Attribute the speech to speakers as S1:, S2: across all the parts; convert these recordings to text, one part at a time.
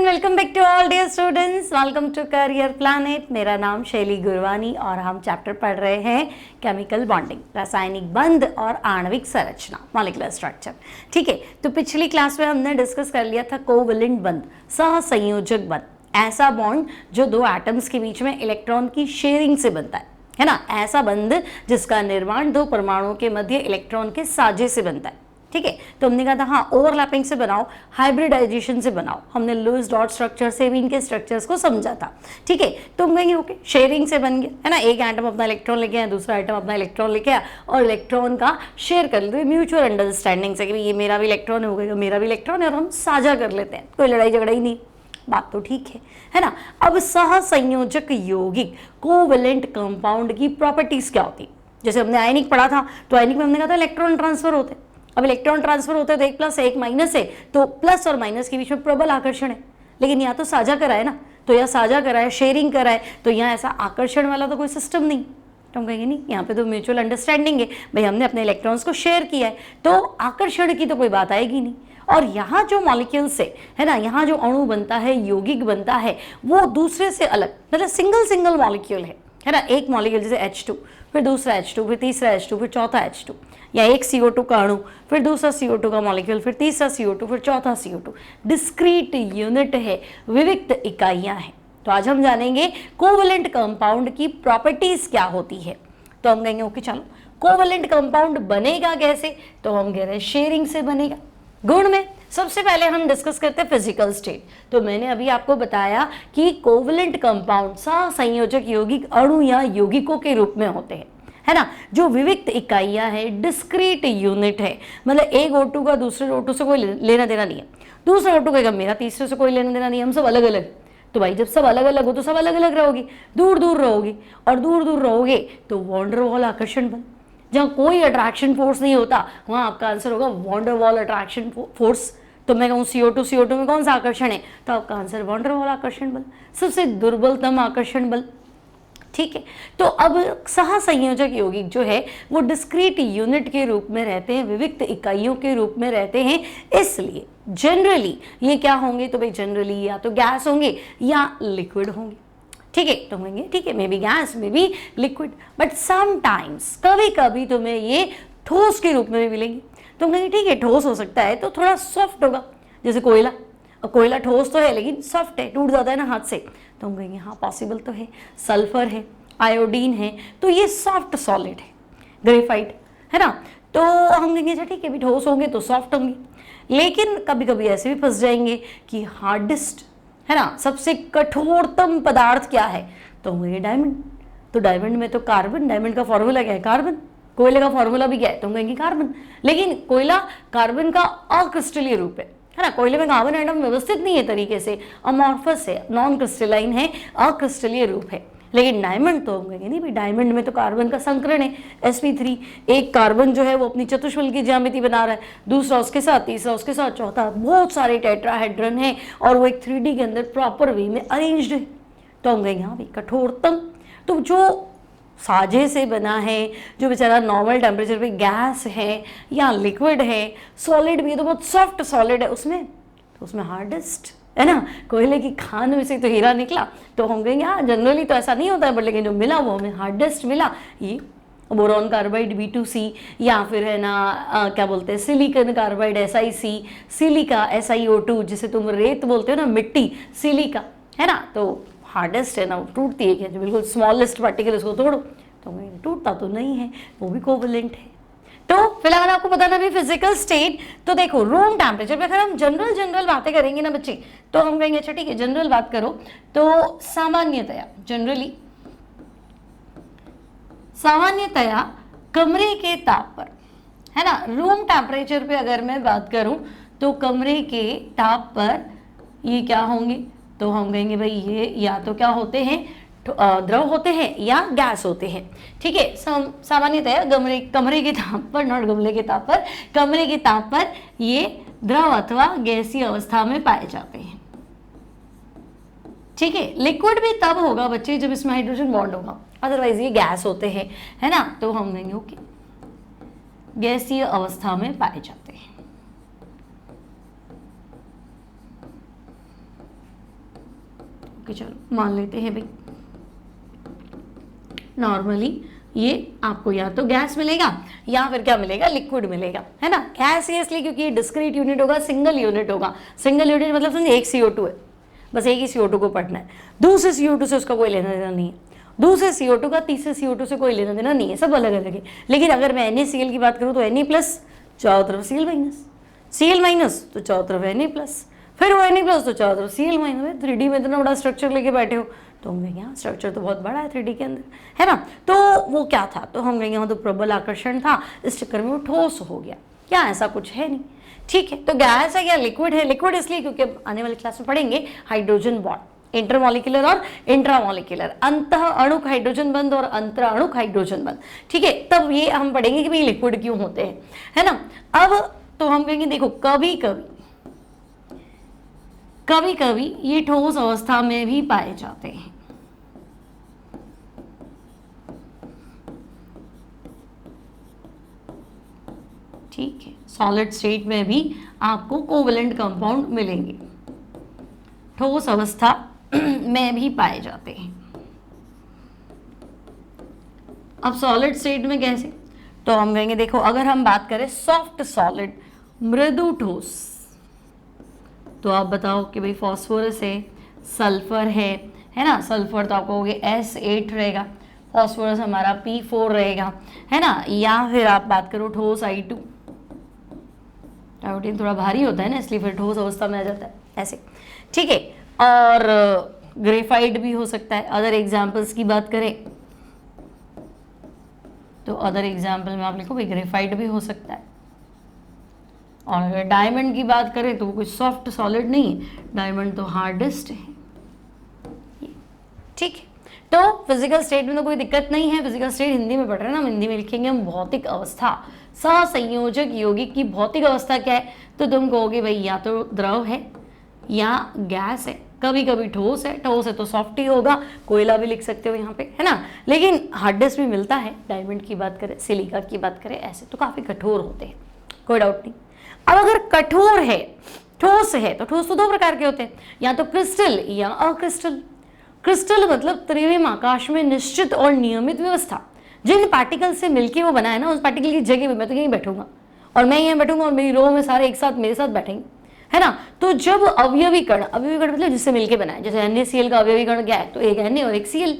S1: Welcome back to all dear students, welcome to career planet. मेरा नाम शैली गुरवानी और हम चैप्टर पढ़ रहे हैं केमिकल बॉन्डिंग, रासायनिक बंध और आणविक संरचना, मॉलिक्यूलर स्ट्रक्चर। ठीक है, तो पिछली क्लास में हमने डिस्कस कर लिया था कोवलेंट बंध, सहसंयोजक बंध, ऐसा बॉन्ड जो दो एटम्स के बीच में इलेक्ट्रॉन की शेयरिंग से बनता है ना, ऐसा बंध जिसका निर्माण दो परमाणुओं के मध्य इलेक्ट्रॉन के साझे से बनता है। ठीक है, तो हमने कहा था हाँ ओवरलैपिंग से बनाओ, हाइब्रिडाइजेशन से बनाओ। हमने लुईस डॉट स्ट्रक्चर से भी इनके स्ट्रक्चर्स को समझा था। ठीक है, तो हम कहेंगे ओके शेयरिंग से बन गया है ना, एक एटम अपना इलेक्ट्रॉन लेके आया, दूसरा एटम अपना इलेक्ट्रॉन लेके आया और इलेक्ट्रॉन का शेयर कर लेते हैं म्यूचुअल अंडरस्टैंडिंग से कि ये मेरा भी इलेक्ट्रॉन है, होगा मेरा भी इलेक्ट्रॉन है, और हम साझा कर लेते हैं, कोई लड़ाई झगड़ा ही नहीं, बात तो ठीक है ना। अब सहसंयोजक यौगिक कोवेलेंट कंपाउंड की प्रॉपर्टीज क्या होती है? जैसे हमने आयनिक पढ़ा था, तो आयनिक में हमने कहा था इलेक्ट्रॉन ट्रांसफर होते हैं। अब इलेक्ट्रॉन ट्रांसफर होते हैं तो एक प्लस है एक माइनस है, तो प्लस और माइनस के बीच में प्रबल आकर्षण है। लेकिन यहाँ तो साझा करा है ना, तो यहाँ साझा करा है, शेयरिंग करा है, तो यहाँ ऐसा आकर्षण वाला तो कोई सिस्टम नहीं। तो हम कहेंगे नहीं, यहाँ पे तो म्यूचुअल अंडरस्टैंडिंग है, भाई हमने अपने इलेक्ट्रॉन्स को शेयर किया है, तो आकर्षण की तो कोई बात आएगी नहीं। और यहाँ जो मॉलिक्यूल्स है ना, यहाँ जो अणु बनता है, यौगिक बनता है, वो दूसरे से अलग, मतलब सिंगल मॉलिक्यूल है ना। एक मॉलिक्यूल जैसे H2, फिर दूसरा H2, फिर तीसरा H2, फिर चौथा H2, या एक CO2 का अणु, फिर दूसरा CO2 का मॉलिक्यूल, फिर तीसरा CO2, फिर चौथा CO2। डिस्क्रीट यूनिट है, विविक्त इकाइयां हैं। तो आज हम जानेंगे कोवेलेंट कंपाउंड की प्रॉपर्टीज क्या होती है। तो हम कहेंगे ओके चलो कोवेलेंट कंपाउंड बनेगा कैसे, तो हम कह रहे हैं शेयरिंग से बनेगा। गुण में सबसे पहले हम डिस्कस करते हैं फिजिकल स्टेट। तो मैंने अभी आपको बताया कि कोवेलेंट कंपाउंड सहसंयोजक यौगिक अणु या यौगिकों के रूप में होते हैं, है ना, जो विविक्त इकाइयां हैं, डिस्क्रीट यूनिट है, मतलब एक O2 का दूसरे O2 से कोई लेना देना नहीं है, दूसरा O2 कहेगा मेरा तीसरे से कोई लेना देना नहीं, हम सब अलग अलग। तो भाई जब सब अलग अलग हो तो सब अलग अलग रहोगी, दूर दूर रहोगी, और दूर दूर रहोगे तो वॉन डेर वाल आकर्षण बल, जहाँ कोई अट्रैक्शन फोर्स नहीं होता वहाँ आपका आंसर होगा van der Waal attraction force. तो मैं कहूँ CO2 में कौन सा आकर्षण है, तो आपका आंसर वॉन डेर वाल आकर्षण बल, सबसे दुर्बलतम आकर्षण बल। ठीक है, तो अब सहसंयोजक यौगिक जो है वो डिस्क्रीट यूनिट के रूप में रहते हैं, विविक्त इकाइयों के रूप में रहते हैं, इसलिए जनरली ये क्या होंगे, तो भाई जनरली या तो गैस होंगे या लिक्विड होंगे। ठीक है, तो कहेंगे ठीक है may be gas may be liquid, but sometimes कभी कभी तुम्हें ये ठोस के रूप में भी मिलेंगे। तो कहेंगे ठीक है ठोस हो सकता है तो थोड़ा सॉफ्ट होगा, जैसे कोयला। अब कोयला ठोस तो है लेकिन सॉफ्ट है, टूट जाता है ना हाथ से, तो हम कहेंगे हाँ पॉसिबल तो है। सल्फर है, आयोडीन है, तो ये सॉफ्ट सॉलिड है। ग्रेफाइट है ना, तो हम कहेंगे अच्छा ठीक है भी ठोस होंगे तो सॉफ्ट होंगे। लेकिन कभी कभी ऐसे भी फंस जाएंगे कि हार्डेस्ट है ना, सबसे कठोरतम पदार्थ क्या है, तो हम कहेंगे डायमंड। तो डायमंड में तो कार्बन, डायमंड का फॉर्मूला क्या है कार्बन, कोयले का फॉर्मूला भी क्या है, तो हम कहेंगे कार्बन। लेकिन कोयला कार्बन का अक्रिस्टलीय रूप है ना, कोयले में कार्बन एटम व्यवस्थित नहीं है तरीके से, अमॉर्फस है, नॉन क्रिस्टलाइन है, अक्रिस्टलीय रूप है। लेकिन डायमंड तो हम कहेंगे नहीं भाई डायमंड में तो कार्बन का संकरण है sp3, एक कार्बन जो है वो अपनी चतुष्फल की ज्यामिति बना रहा है, दूसरा उसके साथ, तीसरा उसके साथ, चौथा, बहुत सारे टेट्राहेड्रन है और वो एक 3D के अंदर प्रॉपर वे में अरेंज्ड है। तो हम कहेंगे हाँ भाई कठोरतम। तो जो साझे से बना है, जो बेचारा नॉर्मल टेम्परेचर पे गैस है या लिक्विड है, सॉलिड भी है तो बहुत सॉफ्ट सॉलिड है उसमें, तो उसमें हार्डेस्ट है ना, कोयले की खान में से तो हीरा निकला। तो हम कहेंगे हाँ जनरली तो ऐसा नहीं होता है, बट लेकिन जो मिला वो हमें हार्डेस्ट मिला, ये बोरॉन कार्बाइड B2C, या फिर है ना क्या बोलते हैं silicon carbide SiC, silica SiO2, जिसे तुम रेत बोलते हो ना मिट्टी, सिलिका है ना, तो हार्डेस्ट है ना, टूटती है क्या, जो बिल्कुल स्मॉलेस्ट पार्टिकल उसको तोड़ो तो टूटता तो नहीं है, वो भी कोवेलेंट है। तो फिलहाल आपको बताना भी फिजिकल स्टेट। तो देखो रूम टेम्परेचर पे अगर हम जनरल बातें करेंगे ना बच्चे, तो हम कहेंगे अच्छा ठीक है जनरल बात करो, तो सामान्यतया कमरे के ताप पर है ना, रूम टेम्परेचर पे अगर मैं बात करूं तो कमरे के ताप पर ये क्या होंगे, तो हम कहेंगे भाई ये या तो क्या होते हैं द्रव होते हैं या गैस होते हैं। ठीक है, सामान्यतया कमरे के ताप पर, नॉट गमले के ताप पर, कमरे के ताप पर ये द्रव अथवा गैसीय अवस्था में पाए जाते हैं। ठीक है, लिक्विड भी तब होगा बच्चे जब इसमें हाइड्रोजन बॉन्ड होगा, अदरवाइज ये गैस होते हैं है ना, तो हम कहेंगे ओके गैसीय अवस्था में पाए जाते हैं। कि चलो मान लेते हैं भाई नॉर्मली ये आपको या तो गैस मिलेगा या फिर क्या मिलेगा, लिक्विड मिलेगा, है ना। गैस ये इसलिए क्योंकि ये डिस्क्रीट यूनिट होगा, सिंगल यूनिट होगा। सिंगल यूनिट मतलब समझे एक CO2 है, बस एक ही CO2 को पढ़ना है, दूसरे CO2 से उसका कोई लेना देना नहीं है, दूसरे CO2 का तीसरे CO2 से कोई लेना देना नहीं है, सब अलग अलग है। लेकिन अगर मैं NaCl की बात करूँ तो Na+ चारों तरफ Cl-, तो चारों तरफ Na+, फिर वो Na+ तो चारों तरफ Cl-। 3D में इतना बड़ा स्ट्रक्चर लेके बैठे हो तो हम कहेंगे हाँ स्ट्रक्चर तो बहुत बड़ा है 3D के अंदर, है ना। तो वो क्या था, तो हम कहेंगे हाँ तो प्रबल आकर्षण था, इस चक्कर में वो ठोस हो गया, क्या ऐसा कुछ है नहीं, ठीक है। तो गैस है या लिक्विड है, लिक्विड इसलिए क्योंकि अब आने वाले क्लास में पढ़ेंगे हाइड्रोजन बॉन्ड, इंटरमॉलिक्यूलर और इंट्रामॉलिक्यूलर, अंतः अणुक हाइड्रोजन बंध और अंतर अणुक हाइड्रोजन बंध, ठीक है। तब ये हम पढ़ेंगे कि भाई लिक्विड क्यों होते हैं, है ना। अब तो हम कहेंगे देखो कभी कभी ये ठोस अवस्था में भी पाए जाते हैं, ठीक है। सॉलिड स्टेट में भी आपको कोवेलेंट कंपाउंड मिलेंगे, ठोस अवस्था में भी पाए जाते हैं। अब सॉलिड स्टेट में कैसे, तो हम कहेंगे देखो अगर हम बात करें सॉफ्ट सॉलिड, मृदु ठोस, तो आप बताओ कि भाई फॉस्फोरस है, सल्फर है ना। सल्फर तो आपको होगे S8 रहेगा, फॉस्फोरस हमारा P4 रहेगा, है ना। या फिर आप बात करो ठोस I2, आयोडीन थोड़ा भारी होता है ना इसलिए फिर ठोस अवस्था में आ जाता है ऐसे, ठीक है। और ग्रेफाइट भी हो सकता है। अदर एग्जाम्पल्स की बात करें तो अदर एग्जाम्पल में आप लिखो भाई ग्रेफाइट भी हो सकता है। और अगर डायमंड की बात करें तो वो कोई सॉफ्ट सॉलिड नहीं है, डायमंड तो हार्डेस्ट है, ठीक है। तो फिजिकल स्टेट में तो कोई दिक्कत नहीं है, फिजिकल स्टेट हिंदी में पढ़ रहे हैं ना, हम हिंदी में लिखेंगे हम भौतिक अवस्था। सहसंयोजक यौगिक की भौतिक अवस्था क्या है, तो तुम कहोगे भाई या तो द्रव है या गैस है, कभी कभी ठोस है, ठोस है तो सॉफ्ट ही होगा, कोयला भी लिख सकते हो यहाँ पे, है ना। लेकिन हार्डेस्ट भी मिलता है, डायमंड की बात करें, सिलिका की बात करें, ऐसे तो काफी कठोर होते हैं, कोई डाउट नहीं। अब अगर कठोर है, ठोस है, तो ठोस तो दो प्रकार के होते हैं, या तो क्रिस्टल या अक्रिस्टल। क्रिस्टल मतलब त्रिविम आकाश में निश्चित और नियमित व्यवस्था, जिन पार्टिकल से मिलके वो बना है ना, उस पार्टिकल की जगह पे मैं तो यहीं बैठूंगा और मैं यहाँ बैठूंगा और मेरी रो में सारे एक साथ मेरे साथ बैठेंगे, है ना। तो जब अवयवी कण मतलब जिससे मिलके बना है, जैसे NaCl का अवयवी कण क्या है, तो एक Na और एक Cl,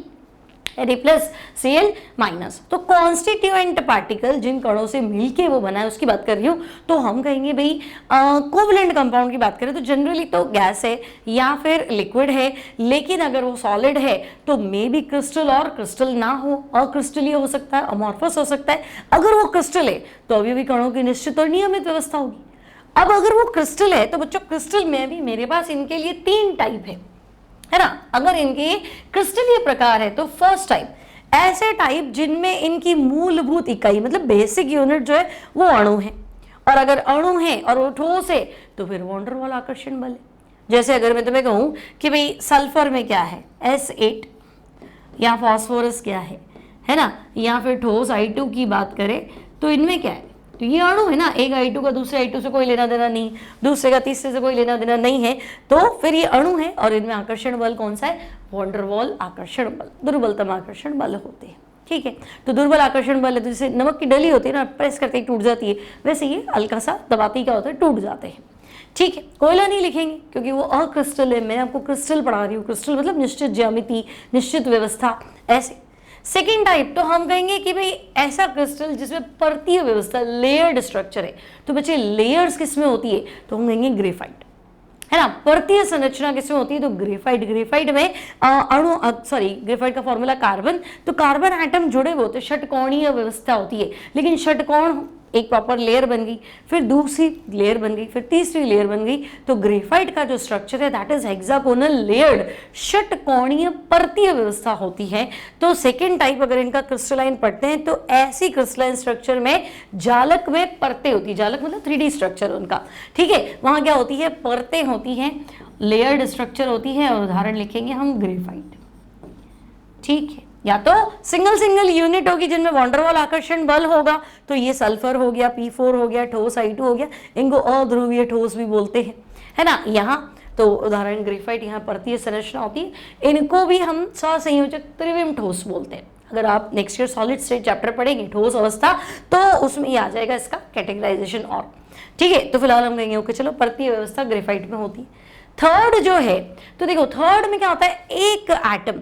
S1: Na+Cl-, तो कॉन्स्टिट्यूएंट पार्टिकल जिन कणों से मिलके वो बना है उसकी बात कर रही हूँ। तो हम कहेंगे भाई कोवलेंट कंपाउंड की बात करें तो जनरली तो गैस है या फिर लिक्विड है, लेकिन अगर वो सॉलिड है तो मे बी क्रिस्टल और क्रिस्टल ना हो, अक्रिस्टलीय हो सकता है, अमॉर्फस हो सकता है। अगर वो क्रिस्टल है तो अवयवी कणों की निश्चित और नियमित व्यवस्था होगी। अब अगर वो क्रिस्टल है तो बच्चों क्रिस्टल में भी मेरे पास इनके लिए 3 टाइप है ना। अगर इनके क्रिस्टलीय प्रकार है तो फर्स्ट टाइप, ऐसे टाइप जिनमें इनकी मूलभूत इकाई मतलब बेसिक यूनिट जो है वो अणु है, और अगर अणु है और वो ठोस है तो फिर वॉन डर वाल आकर्षण बल है। जैसे अगर मैं तुम्हें कहूं कि भाई सल्फर में क्या है S8, या फॉस्फोरस क्या है ना, या फिर ठोस I2 की बात करें तो इनमें क्या है, तो ये अणु है ना, एक I2 का दूसरे I2 से कोई लेना देना नहीं, दूसरे का तीसरे से कोई लेना देना नहीं है, तो फिर ये अणु है और इनमें आकर्षण बल कौन सा है, वॉन डर वाल आकर्षण बल, दुर्बलतम आकर्षण बल होते हैं, ठीक है। तो दुर्बल आकर्षण बल है, तो जैसे नमक की डली होती है ना, प्रेस करते ही टूट जाती है, वैसे ये हल्का सा दबाती क्या होता है, टूट जाते हैं, ठीक है। कोयला नहीं लिखेंगे क्योंकि वो अक्रिस्टल है, मैं आपको क्रिस्टल पढ़ा रही हूँ, क्रिस्टल मतलब निश्चित ज्यामिति, निश्चित व्यवस्था, ऐसे। सेकेंड टाइप तो हम कहेंगे कि भाई ऐसा क्रिस्टल जिसमें परतीय व्यवस्था, लेयर्ड स्ट्रक्चर है। तो बच्चे लेयर्स किसमें होती है, तो हम कहेंगे ग्रेफाइट, है ना। परतीय संरचना किसमें होती है, तो ग्रेफाइट में ग्रेफाइट का फॉर्मूला कार्बन, तो कार्बन एटम जुड़े हुए होते, षटकोणीय व्यवस्था होती है। लेकिन षटकोण एक प्रॉपर लेयर बन गई, फिर दूसरी लेयर बन गई, फिर तीसरी लेयर बन गई, तो ग्रेफाइट का जो स्ट्रक्चर है दैट इज हेक्सागोनल लेयर्ड, षटकोणीय परतीय व्यवस्था होती है। तो सेकेंड टाइप अगर इनका क्रिस्टलाइन पढ़ते हैं तो ऐसी क्रिस्टलाइन स्ट्रक्चर में जालक में परतें होती है, जालक मतलब 3D स्ट्रक्चर उनका, ठीक है। वहां क्या होती है, परतें होती हैं, लेयर्ड स्ट्रक्चर होती है, और उदाहरण लिखेंगे हम ग्रेफाइट, ठीक है। या तो सिंगल यूनिट होगी जिनमें वॉन डर वाल आकर्षण बल होगा, तो ये सल्फर हो गया, P4 हो गया, ठोस I2 हो गया, इनको अध्रुवीय ठोस भी बोलते हैं, है ना। यहाँ तो उदाहरण ग्रेफाइट, यहाँ परतीय संरचना होती है, इनको भी हम सहसंयोजक त्रिविम ठोस बोलते हैं। अगर आप next year solid state chapter पढ़ेंगे ठोस अवस्था, तो उसमें ये आ जाएगा इसका कैटेगराइजेशन। और ठीक है, तो फिलहाल हम कहेंगे ओके चलो परतीय व्यवस्था ग्रेफाइट में होती है। थर्ड जो है, तो देखो थर्ड में क्या होता है, एक एटम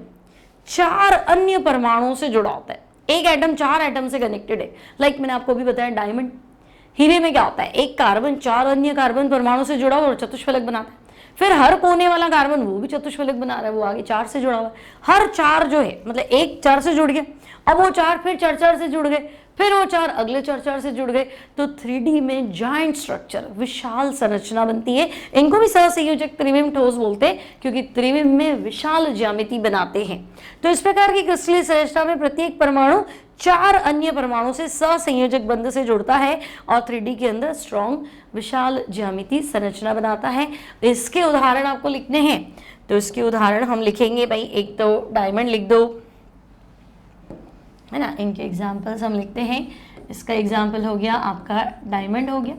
S1: 4 अन्य परमाणुओं से जुड़ा होता है। एक एटम 4 एटम से कनेक्टेड है। लाइक मैंने आपको अभी बताया डायमंड, हीरे में क्या होता है, एक कार्बन 4 अन्य कार्बन परमाणु से जुड़ा हुआ और चतुष्फलक बनाता है। फिर हर कोने वाला कार्बन वो भी चतुष्फलक बना रहा है, वो आगे 4 से जुड़ा हुआ है। हर 4 जो है मतलब एक 4 से जुड़ गया, अब वो 4 फिर 4 से जुड़ गए, फिर वो 4 अगले 4 से जुड़ गए, तो 3D में जायंट स्ट्रक्चर, विशाल संरचना बनती है। इनको भी सहसंयोजक त्रिविम ठोस बोलते हैं, क्योंकि त्रिविम में विशाल ज्यामिति बनाते हैं। तो इस प्रकार की क्रिस्टलीय संरचना में प्रत्येक परमाणु 4 अन्य परमाणु से सहसंयोजक बंध से जुड़ता है और 3D के अंदर स्ट्रॉन्ग विशाल ज्यामिति संरचना बनाता है। इसके उदाहरण आपको लिखने हैं, तो इसके उदाहरण हम लिखेंगे भाई, एक तो डायमंड लिख दो, है ना, इनके एग्जाम्पल्स हम लिखते हैं। इसका एग्जाम्पल हो गया आपका डायमंड हो गया,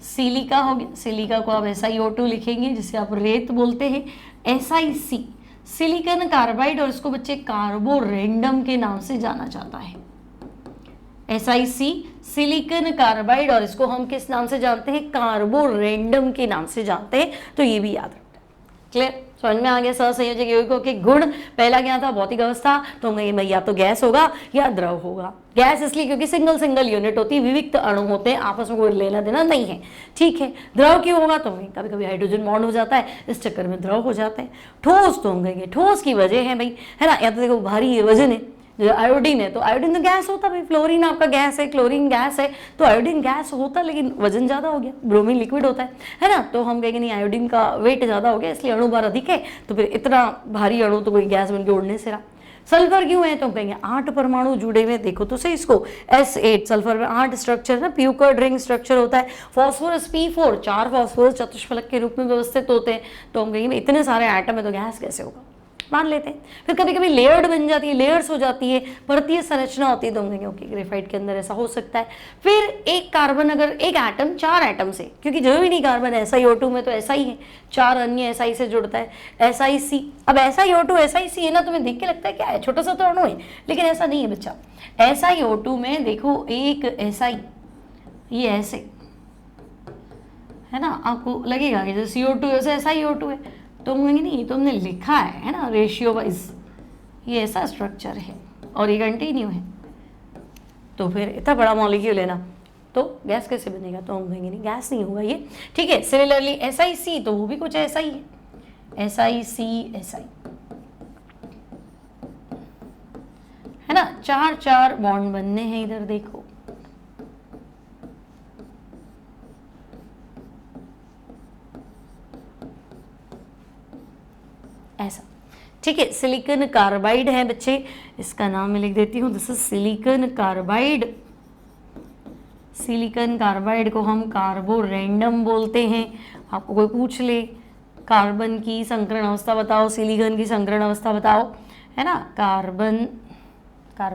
S1: सिलिका हो गया, सिलिका को आप SiO2 लिखेंगे जिसे आप रेत बोलते हैं। SiC सिलिकॉन कार्बाइड, और इसको बच्चे कार्बोरेंडम के नाम से जाना जाता है। SiC सिलिकॉन कार्बाइड, और इसको हम किस नाम से जानते हैं, कार्बोरेंडम के नाम से जानते हैं। तो ये भी याद रखते हैं। क्लियर, समझ में आ गया सहसंयोजक यौगिकों के गुण। पहला क्या था, भौतिक अवस्था, तो हम या तो गैस होगा या द्रव होगा। गैस इसलिए क्योंकि सिंगल यूनिट होती है, विविक्त अणु होते हैं, आपस में कोई लेना देना नहीं है। ठीक है, द्रव क्यों होगा, तो कभी कभी हाइड्रोजन बॉन्ड हो जाता है, इस चक्कर में द्रव हो जाते हैं। ठोस तो हम कहेंगे ठोस की वजह है भाई, है ना, या तो देखो भारी वजन है, जो आयोडीन है, तो आयोडीन तो गैस होता है, फ्लोरीन आपका गैस है, क्लोरीन गैस है, तो आयोडीन गैस होता है लेकिन वजन ज़्यादा हो गया। ब्रोमीन लिक्विड होता है ना, तो हम कहेंगे नहीं आयोडीन का वेट ज़्यादा हो गया इसलिए अणु भार अधिक है, तो फिर इतना भारी अणु तो कोई गैस बन के उड़ने से रहा। सल्फर क्यों है, तो हम कहेंगे 8 परमाणु जुड़े हुए, देखो तो सही इसको, S8 सल्फर में 8 स्ट्रक्चर है, प्यूकर्ड रिंग स्ट्रक्चर होता है। फॉस्फोरस P4 4 फॉस्फोरस चतुष्फलक के रूप में व्यवस्थित होते हैं, तो हम कहेंगे इतने सारे एटम है तो गैस कैसे होगा, मान लेते हैं। फिर कभी कभी लेयर्ड बन जाती है, लेयर्स हो जाती है, परतीय संरचना होती है, तो हम कहेंगे ओके ग्रेफाइट के अंदर ऐसा हो सकता है। फिर एक कार्बन, अगर एक एटम 4 एटम से, क्योंकि जरूरी नहीं कार्बन SiO2 में तो ऐसा ही है, 4 अन्य SI से जुड़ता है। SiC, अब SiO2 SiC है ना, तुम्हें देख के लगता है क्या है, छोटा सा तो अणु है, लेकिन ऐसा नहीं है बच्चा। SiO2 में देखो एक SI, ये ऐसे है ना, आपको लगेगा कि जो CO2 ऐसे SiO2 है, तो हम कहेंगे नहीं, तो हमने लिखा है ना रेशियो वाइज, ये ऐसा स्ट्रक्चर है और ये कंटिन्यू है, तो फिर इतना बड़ा मॉलिक्यूल है ना, तो गैस कैसे बनेगा, तो हम कहेंगे नहीं गैस नहीं होगा ये। ठीक है, सिमिलरली SiC, तो वो भी कुछ ऐसा ही है, SiC SI, है ना, 4 बॉन्ड बनने हैं इधर देखो, ऐसा। ठीक है, सिलिकॉन कार्बाइड है बच्चे, इसका नाम मैं लिख देती हूँ, this is silicon carbide. Silicon carbide को हम कार्बोरेंडम बोलते हैं। आपको कोई पूछ ले कार्बन की संकरण अवस्था बताओ, सिलिकॉन की संकरण अवस्था बताओ, है ना, कार्बन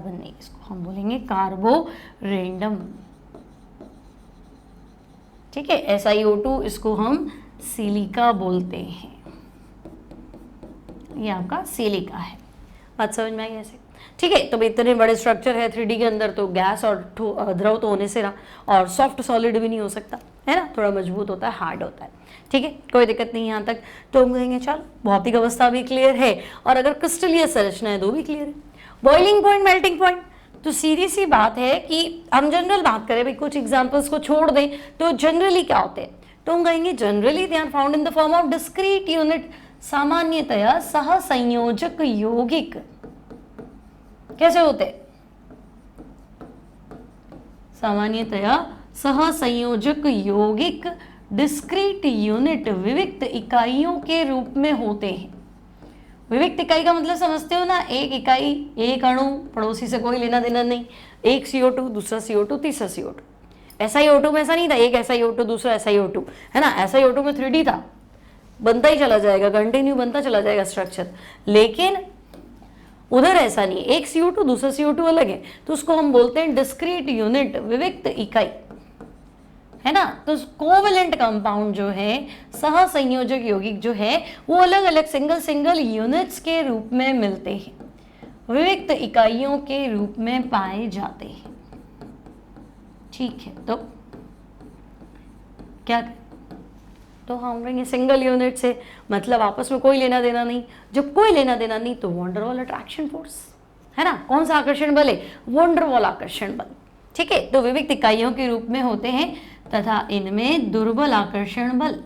S1: नहीं, इसको हम बोलेंगे कार्बोरेंडम। ठीक है, SiO2 इसको हम सिलिका बोलते हैं, ये आपका सिलिका है। बात समझ में आई ऐसे। ठीक है, तो इतने बड़े स्ट्रक्चर है 3D के अंदर, तो गैस और द्रव तो होने से रहा, और सॉफ्ट सॉलिड भी नहीं हो सकता, है ना, थोड़ा मजबूत होता है, हार्ड होता है। ठीक है, कोई दिक्कत नहीं यहाँ तक। तो हम कहेंगे चल भौतिक अवस्था भी क्लियर है, और अगर क्रिस्टलीय संरचना है तो भी क्लियर है। बॉइलिंग पॉइंट, मेल्टिंग पॉइंट, तो सीधी सी बात है कि हम जनरल बात करें भाई, कुछ एग्जाम्पल्स को छोड़ दें, तो जनरली क्या होते हैं, तो हम कहेंगे generally they are found in the form of discrete unit, सामान्यतया सहसंयोजक यौगिक। कैसे होते, सामान्यतया सहसंयोजक यौगिक डिस्क्रीट यूनिट, विविक्त इकाइयों के रूप में होते हैं। विविक्त इकाई का मतलब समझते हो ना, एक इकाई, एक अणु, पड़ोसी से कोई लेना देना नहीं, एक CO2 दूसरा CO2 तीसरा CO2। SiO2 में ऐसा नहीं था, एक SiO2 दूसरा SiO2, है ना, SiO2 में 3D था, बनता ही चला जाएगा, कंटिन्यू बनता चला जाएगा स्ट्रक्चर, लेकिन उधर ऐसा नहीं, एक CO2 दूसरा CO2 अलग है, तो उसको हम बोलते हैं डिस्क्रीट यूनिट, विविक्त इकाई। है ना। तो कोवेलेंट कंपाउंड जो है, सहसंयोजक यौगिक जो है, वो अलग अलग सिंगल सिंगल यूनिट्स के रूप में मिलते हैं, विविक्त इकाइयों के रूप में पाए जाते हैं। ठीक है, तो क्या, तो हम कहेंगे सिंगल यूनिट से मतलब आपस में कोई लेना देना नहीं। जब कोई लेना देना नहीं तो वॉन्डरवॉल अट्रैक्शन फोर्स, है ना। कौन सा आकर्षण बल है? वॉन्डरवॉल आकर्षण बल। ठीक है, तो विविक्त इकाइयों के रूप में होते हैं तथा इनमें दुर्बल आकर्षण बल,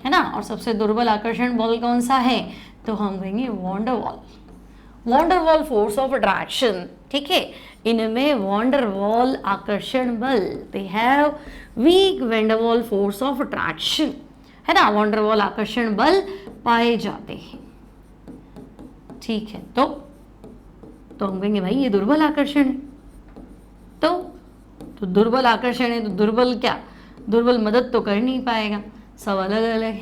S1: है ना। और सबसे दुर्बल आकर्षण बल कौन सा है? तो हम कहेंगे van der Waals, van der Waals force of attraction. ठीक है, इनमें वॉन्डरवॉल आकर्षण बल, they have week van der Waals force of attraction, है ना। वॉन्डरवॉल आकर्षण बल पाए जाते हैं। ठीक है, तो हम कहेंगे भाई ये दुर्बल आकर्षण है। तो दुर्बल आकर्षण है तो दुर्बल क्या, दुर्बल मदद तो कर नहीं पाएगा, सब अलग अलग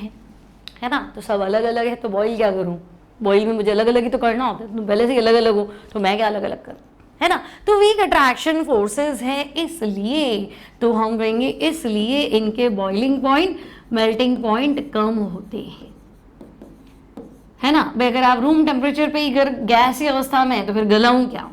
S1: है ना। तो सब अलग अलग है तो बॉयल क्या करूं? बॉयल में मुझे अलग अलग ही तो करना होता है, तुम पहले से ही अलग अलग हो तो मैं क्या अलग अलग करूं, है ना। तो वीक अट्रैक्शन फोर्सेस हैं, इसलिए तो हम कहेंगे इसलिए इनके बॉइलिंग पॉइंट, मेल्टिंग पॉइंट कम होते हैं, है ना। अगर आप रूम टेम्परेचर पे ही अगर गैस की अवस्था में है तो फिर गलाऊं क्या?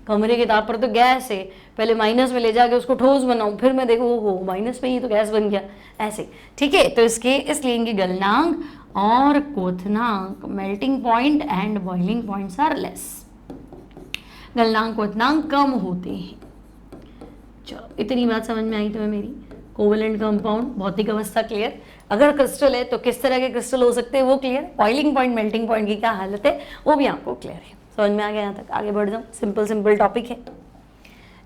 S1: कमरे के ताप पर तो गैस है, पहले माइनस में ले जाके उसको ठोस बनाऊं, फिर मैं देखो हो माइनस में ही तो गैस बन गया, ऐसे। ठीक है, तो इसलिए इनके गलनांक और क्वथनांक, melting point and boiling points are less, गलनांक क्वथनांक कम होते हैं। चलो, इतनी बात समझ में आई तुम्हें मेरी। कोवेलेंट कंपाउंड, भौतिक अवस्था क्लियर, अगर क्रिस्टल है तो किस तरह के क्रिस्टल हो सकते हैं वो clear, boiling point, melting point की क्या हालत है वो भी आपको क्लियर है। समझ में आ गया? यहाँ तक आगे बढ़ जाओ, सिंपल टॉपिक है।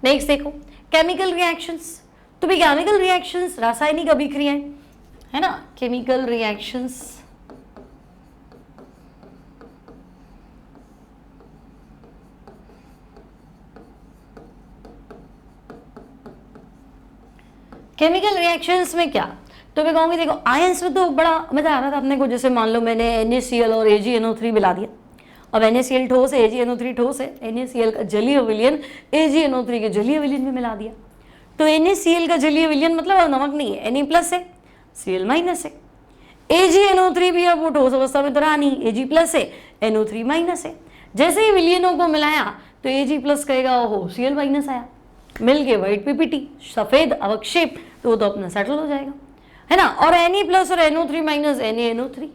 S1: नेक्स्ट देखो, केमिकल रिएक्शंस। तो भी केमिकल रिएक्शंस रासायनिक अभिक्रियाएं, है ना। केमिकल रिएक्शंस केमिकल रिएक्शंस में क्या, तो मैं कहूँगी देखो आयंस में तो बड़ा मजा आ रहा था अपने को। जैसे मान लो मैंने NaCl और AgNO3 मिला दिया, अब NaCl ठोस है, AgNO3 ठोस है, NaCl का जलीय विलयन AgNO3 के जलीय विलयन में मिला दिया। तो NaCl का जलीय विलयन मतलब नमक नहीं है, Na प्लस है, Cl माइनस है। AgNO3 भी अब वो ठोस अवस्था में तो रहा नहीं, Ag प्लस है, NO3 माइनस है। जैसे ही विलयनों को मिलाया तो Ag प्लस कहेगा ओहो Cl माइनस आया, मिल के व्हाइट पीपीटी, सफेद अवक्षेप, तो वो तो अपना सेटल हो जाएगा, है ना। और Na प्लस और NO3 माइनस NaNO3,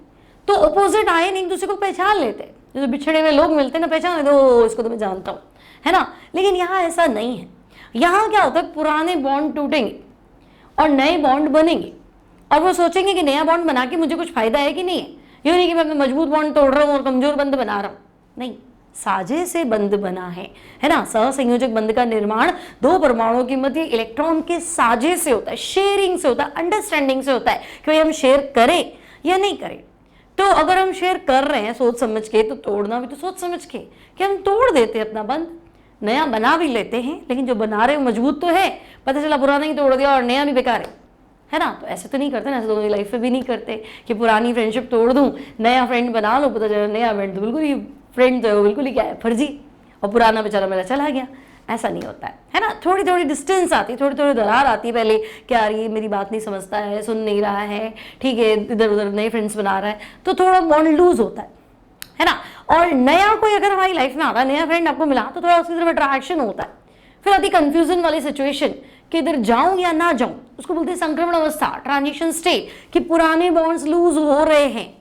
S1: तो ऑपोजिट आयन एक दूसरे को पहचान लेते हैं। जैसे बिछड़े हुए लोग मिलते हैं ना, पहचान लेते हो इसको तो मैं जानता हूँ, है ना। लेकिन यहाँ ऐसा नहीं है। यहाँ क्या होता है, पुराने बॉन्ड टूटेंगे और नए बॉन्ड बनेंगे, और वो सोचेंगे कि नया बॉन्ड बना के मुझे कुछ फायदा है कि नहीं है। ये नहीं कि मैं मजबूत बॉन्ड तोड़ रहा हूँ और कमजोर बंध बना रहा हूँ, नहीं, साझे से बंध बना है ना। सहसंयोजक बंध का निर्माण दो परमाणुओं के मध्य इलेक्ट्रॉन के साझे से होता है, शेयरिंग से होता है, अंडरस्टैंडिंग से होता है कि भाई हम शेयर करें या नहीं करें। तो अगर हम शेयर कर रहे हैं सोच समझ के, तो तोड़ना भी तो सोच समझ के, कि हम तोड़ देते हैं अपना बंध, नया बना भी लेते हैं, लेकिन जो बना रहे हो मजबूत तो है, पता चला पुराना ही तोड़ दिया और नया भी बेकार है ना। तो ऐसे तो नहीं करते ना, ऐसे तो लाइफ में भी नहीं करते कि पुरानी फ्रेंडशिप तोड़ दूं, नया फ्रेंड बना लो, पता चला नया फ्रेंड तो बिल्कुल ही फ्रेंड तो है वो बिल्कुल ही क्या है, फर्जी, और पुराना बेचारा मेरा चला गया। ऐसा नहीं होता है ना। थोड़ी थोड़ी डिस्टेंस आती है, थोड़ी थोड़ी दरार आती है पहले, क्या ये मेरी बात नहीं समझता है, सुन नहीं रहा है, ठीक है, इधर उधर नए फ्रेंड्स बना रहा है, तो थोड़ा बॉन्ड लूज होता है ना। और नया कोई अगर हमारी लाइफ में आता है, नया फ्रेंड आपको मिला, तो थोड़ा उसकी तरफ अट्रैक्शन होता है। फिर आती कंफ्यूजन वाली सिचुएशन कि इधर जाऊं या ना जाऊं, उसको बोलते हैं संक्रमण अवस्था, ट्रांजिशन स्टेट, कि पुराने बॉन्ड्स लूज हो रहे हैं,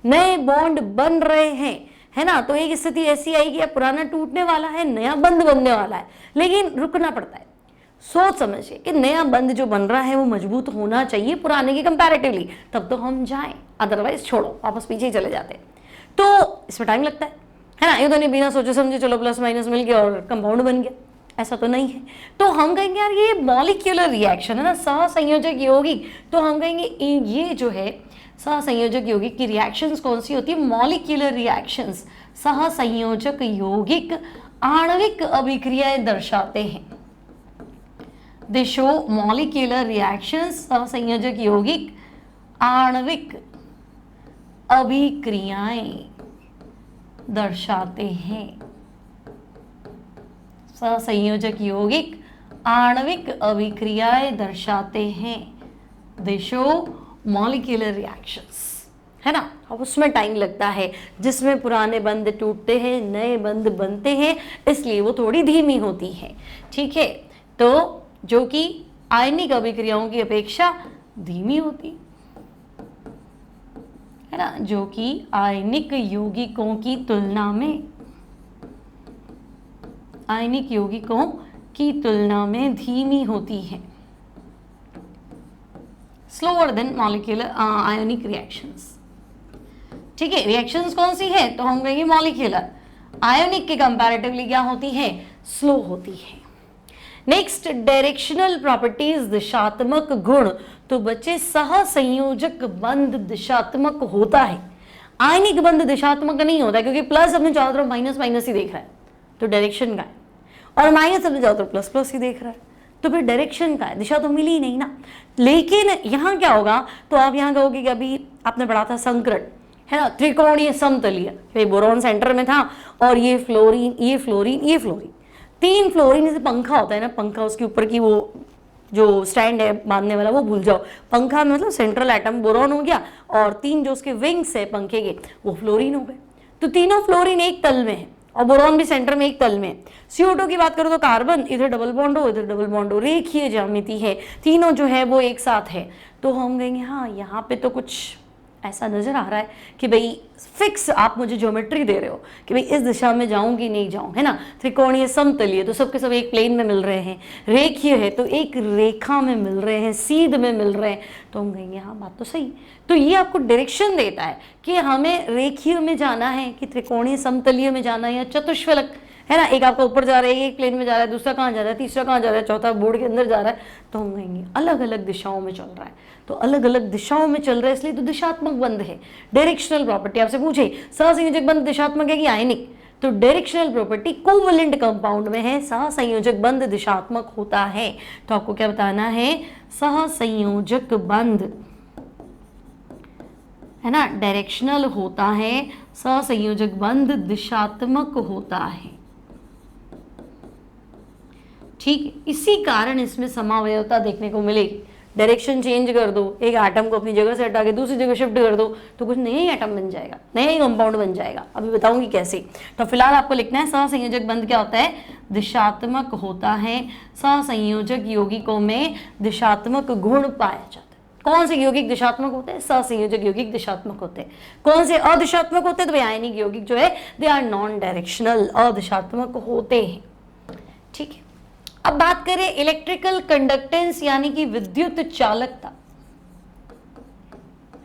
S1: नए बॉन्ड बन रहे हैं, है ना। तो एक स्थिति ऐसी आई कि पुराना टूटने वाला है, नया बंध बनने वाला है, लेकिन रुकना पड़ता है सोच समझिए कि नया बंध जो बन रहा है वो मजबूत होना चाहिए पुराने के कंपैरेटिवली, तब तो हम जाएं, अदरवाइज छोड़ो, वापस पीछे ही चले जाते हैं। तो इसमें टाइम लगता है ना। ये तो नहीं बिना सोचे समझे चलो प्लस माइनस मिल गया और कंपाउंड बन गया, ऐसा तो नहीं है। तो हम कहेंगे यार ये मॉलिक्यूलर रिएक्शन है ना, सहसंयोजक यौगिक, तो हम कहेंगे ये जो है सहसंयोजक यौगिक की रिएक्शंस कौन सी होती है, मॉलिक्यूलर रिएक्शंस। सहसंयोजक यौगिक आणविक अभिक्रियाएं दर्शाते हैं, दे शो मॉलिक्यूलर रिएक्शंस। सहसंयोजक यौगिक आणविक अभिक्रियाएं दर्शाते हैं, सहसंयोजक यौगिक आणविक अभिक्रियाएं दर्शाते हैं, दे शो मॉलिक्यूलर रिएक्शंस, है ना। अब उसमें टाइम लगता है, जिसमें पुराने बंध टूटते हैं, नए बंध बनते हैं, इसलिए वो थोड़ी धीमी होती है, ठीक है। तो जो कि आयनिक अभिक्रियाओं की अपेक्षा धीमी होती है ना, जो कि आयनिक यौगिकों की तुलना में, आयनिक यौगिकों की तुलना में धीमी होती है, slower then molecular ionic reactions, ठीक है। रिएक्शंस कौन सी है, तो हम कहेंगे मॉलिक्यूलर। आयोनिक के कंपैरेटिवली क्या होती है, स्लो होती है। नेक्स्ट, डायरेक्शनल प्रॉपर्टीज, दिशात्मक गुण। तो बच्चे सहसंयोजक बंध दिशात्मक होता है, आयनिक बंध दिशात्मक नहीं होता, क्योंकि प्लस अपने चारों तरफ माइनस माइनस ही देख रहा है, तो डायरेक्शन का है, और माइनस अपने चारों तरफ प्लस प्लस ही देख रहा है, तो फिर डायरेक्शन का है, दिशा तो मिली ही नहीं ना। लेकिन यहाँ क्या होगा, तो आप यहाँ कहोगे कि अभी आपने पढ़ा था संकरण, है ना, त्रिकोणीय समतलीय, भाई बोरॉन सेंटर में था और ये फ्लोरीन, ये फ्लोरीन, ये फ्लोरीन, 3 फ्लोरीन, जैसे पंखा होता है ना, पंखा उसके ऊपर की वो जो स्टैंड है बांधने वाला वो भूल जाओ, पंखा में मतलब सेंट्रल एटम बोरॉन हो गया और 3 जो उसके विंग्स है पंखे के वो फ्लोरीन हो गए, तो तीनों फ्लोरीन एक तल में है और बोरॉन भी सेंटर में एक तल में। CO2 की बात करो तो कार्बन, इधर डबल बॉन्ड हो, इधर डबल बॉन्ड हो, रेखीय ज्यामिति है, तीनों जो है वो एक साथ है, तो हम कहेंगे हाँ यहाँ पे तो कुछ ऐसा नजर आ रहा है कि भाई फिक्स आप मुझे ज्योमेट्री दे रहे हो कि भाई इस दिशा में जाऊं कि नहीं जाऊं, है ना। त्रिकोणीय समतलीय तो सबके सब एक प्लेन में मिल रहे हैं, रेखीय है तो एक रेखा में मिल रहे हैं, सीध में मिल रहे हैं, तो हम कहेंगे हाँ बात तो सही। तो ये आपको डायरेक्शन देता है कि हमें रेखीय में जाना है कि त्रिकोणीय समतलीय में जाना है या चतुष्फलक, है ना। एक आपका ऊपर जा रहा है, एक प्लेन में जा रहा है, दूसरा कहाँ जा रहा है, तीसरा कहाँ जा रहा है, चौथा बोर्ड के अंदर जा रहा है, तो हम कहेंगे अलग अलग दिशाओं में चल रहा है, तो अलग अलग दिशाओं में चल रहा है इसलिए तो दिशात्मक बंध है। डायरेक्शनल प्रॉपर्टी आपसे पूछे सहसंयोजक बंध दिशात्मक है कि आयनिक, तो डायरेक्शनल प्रॉपर्टी कोवलेंट कंपाउंड में है, सहसंयोजक बंध दिशात्मक होता है। तो आपको क्या बताना है, सहसंयोजक बंध, है ना, डायरेक्शनल होता है, सहसंयोजक बंध दिशात्मक होता है, ठीक है। इसी कारण इसमें समावयवता देखने को मिलेगी। डायरेक्शन चेंज कर दो, एक एटम को अपनी जगह से हटा के दूसरी जगह शिफ्ट कर दो तो कुछ नया ही एटम बन जाएगा, नया ही कंपाउंड बन जाएगा, अभी बताऊंगी कैसे। तो फिलहाल आपको लिखना है सहसंयोजक बंध क्या होता है, दिशात्मक होता है, सहसंयोजक यौगिकों में दिशात्मक गुण पाया जाता है। कौन से यौगिक दिशात्मक होते हैं, सहसंयोजक यौगिक दिशात्मक होते हैं। कौन से अदिशात्मक होते हैं, तो आयनिक यौगिक जो है दे आर नॉन डायरेक्शनल, अदिशात्मक होते हैं, ठीक है। अब बात करें इलेक्ट्रिकल कंडक्टेंस यानी कि विद्युत चालकता,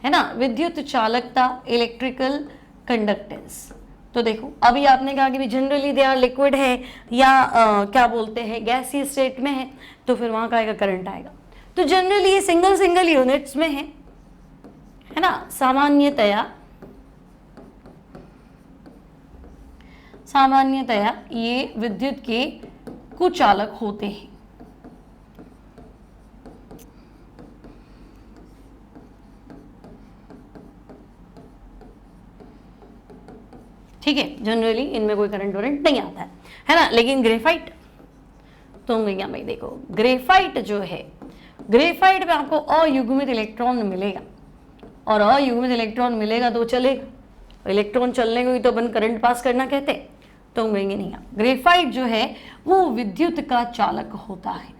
S1: है ना, विद्युत चालकता, इलेक्ट्रिकल कंडक्टेंस। तो देखो अभी आपने कहा कि जनरली दे आर लिक्विड है या क्या बोलते हैं गैसीय स्टेट में है, तो फिर वहां का आएगा करंट आएगा। तो जनरली ये सिंगल यूनिट्स में है ना, सामान्यतया ये विद्युत के कुचालक होते हैं, ठीक है। जनरली इनमें कोई करंट वरंट नहीं आता है ना। लेकिन ग्रेफाइट तो होंगे भाई, देखो ग्रेफाइट जो है, ग्रेफाइट में आपको अयुग्मित इलेक्ट्रॉन मिलेगा और अयुग्मित इलेक्ट्रॉन मिलेगा तो चलेगा, इलेक्ट्रॉन चलने को ही तो अपन करंट पास करना कहते हैं, तो हम कहेंगे नहीं। ग्रेफाइट जो है वो विद्युत का चालक होता है।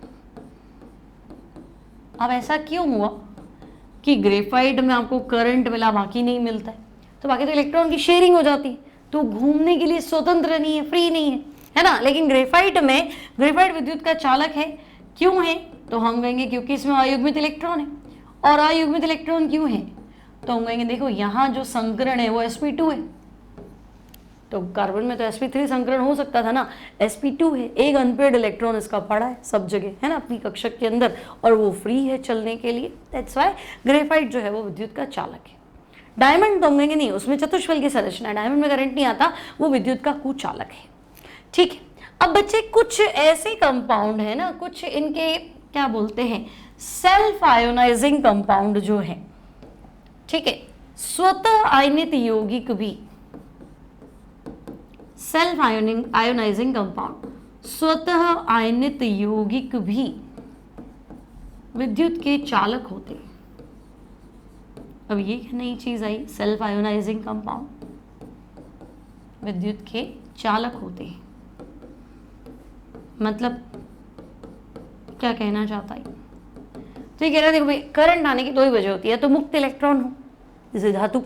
S1: अब ऐसा क्यों हुआ कि ग्रेफाइट में आपको करंट मिला बाकी नहीं मिलता है, तो बाकी तो इलेक्ट्रॉन की शेयरिंग हो जाती है, तो घूमने के लिए स्वतंत्र नहीं है, फ्री नहीं है ना। लेकिन ग्रेफाइट में, ग्रेफाइट विद्युत का चालक है, क्यों है, तो हम कहेंगे क्योंकि इसमें अयुग्मित इलेक्ट्रॉन है। और अयुग्मित इलेक्ट्रॉन क्यों है, तो हम कहेंगे देखो यहाँ जो संकरण है वो sp2 है, तो कार्बन में तो sp3 संकरण हो सकता था ना, sp2 है, एक अनपेयर्ड इलेक्ट्रॉन इसका पड़ा है सब जगह, है ना, अपनी कक्षक के अंदर, और वो फ्री है चलने के लिए, दैट्स व्हाई ग्रेफाइट जो है वो विद्युत का चालक है। डायमंड तो हम कहेंगे नहीं, उसमें चतुष्फल की संरचना है, डायमंड में करंट नहीं आता, वो विद्युत का कुचालक है, ठीक है। अब बच्चे कुछ ऐसे कंपाउंड है ना, कुछ इनके क्या बोलते हैं सेल्फ आयोनाइजिंग कंपाउंड जो है, ठीक है, स्वतः आयनित यौगिक भी, सेल्फ आयोनाइजिंग कंपाउंड, स्वतः आयनित यौगिक भी विद्युत के चालक होते हैं। अब ये नई चीज आई, सेल्फ आयोनाइजिंग कंपाउंड विद्युत के चालक होते हैं। मतलब क्या कहना चाहता है? तो ये कह रहा है देखो भाई, करंट आने की दो ही वजह होती है, तो मुक्त इलेक्ट्रॉन हो, जैसे धातु,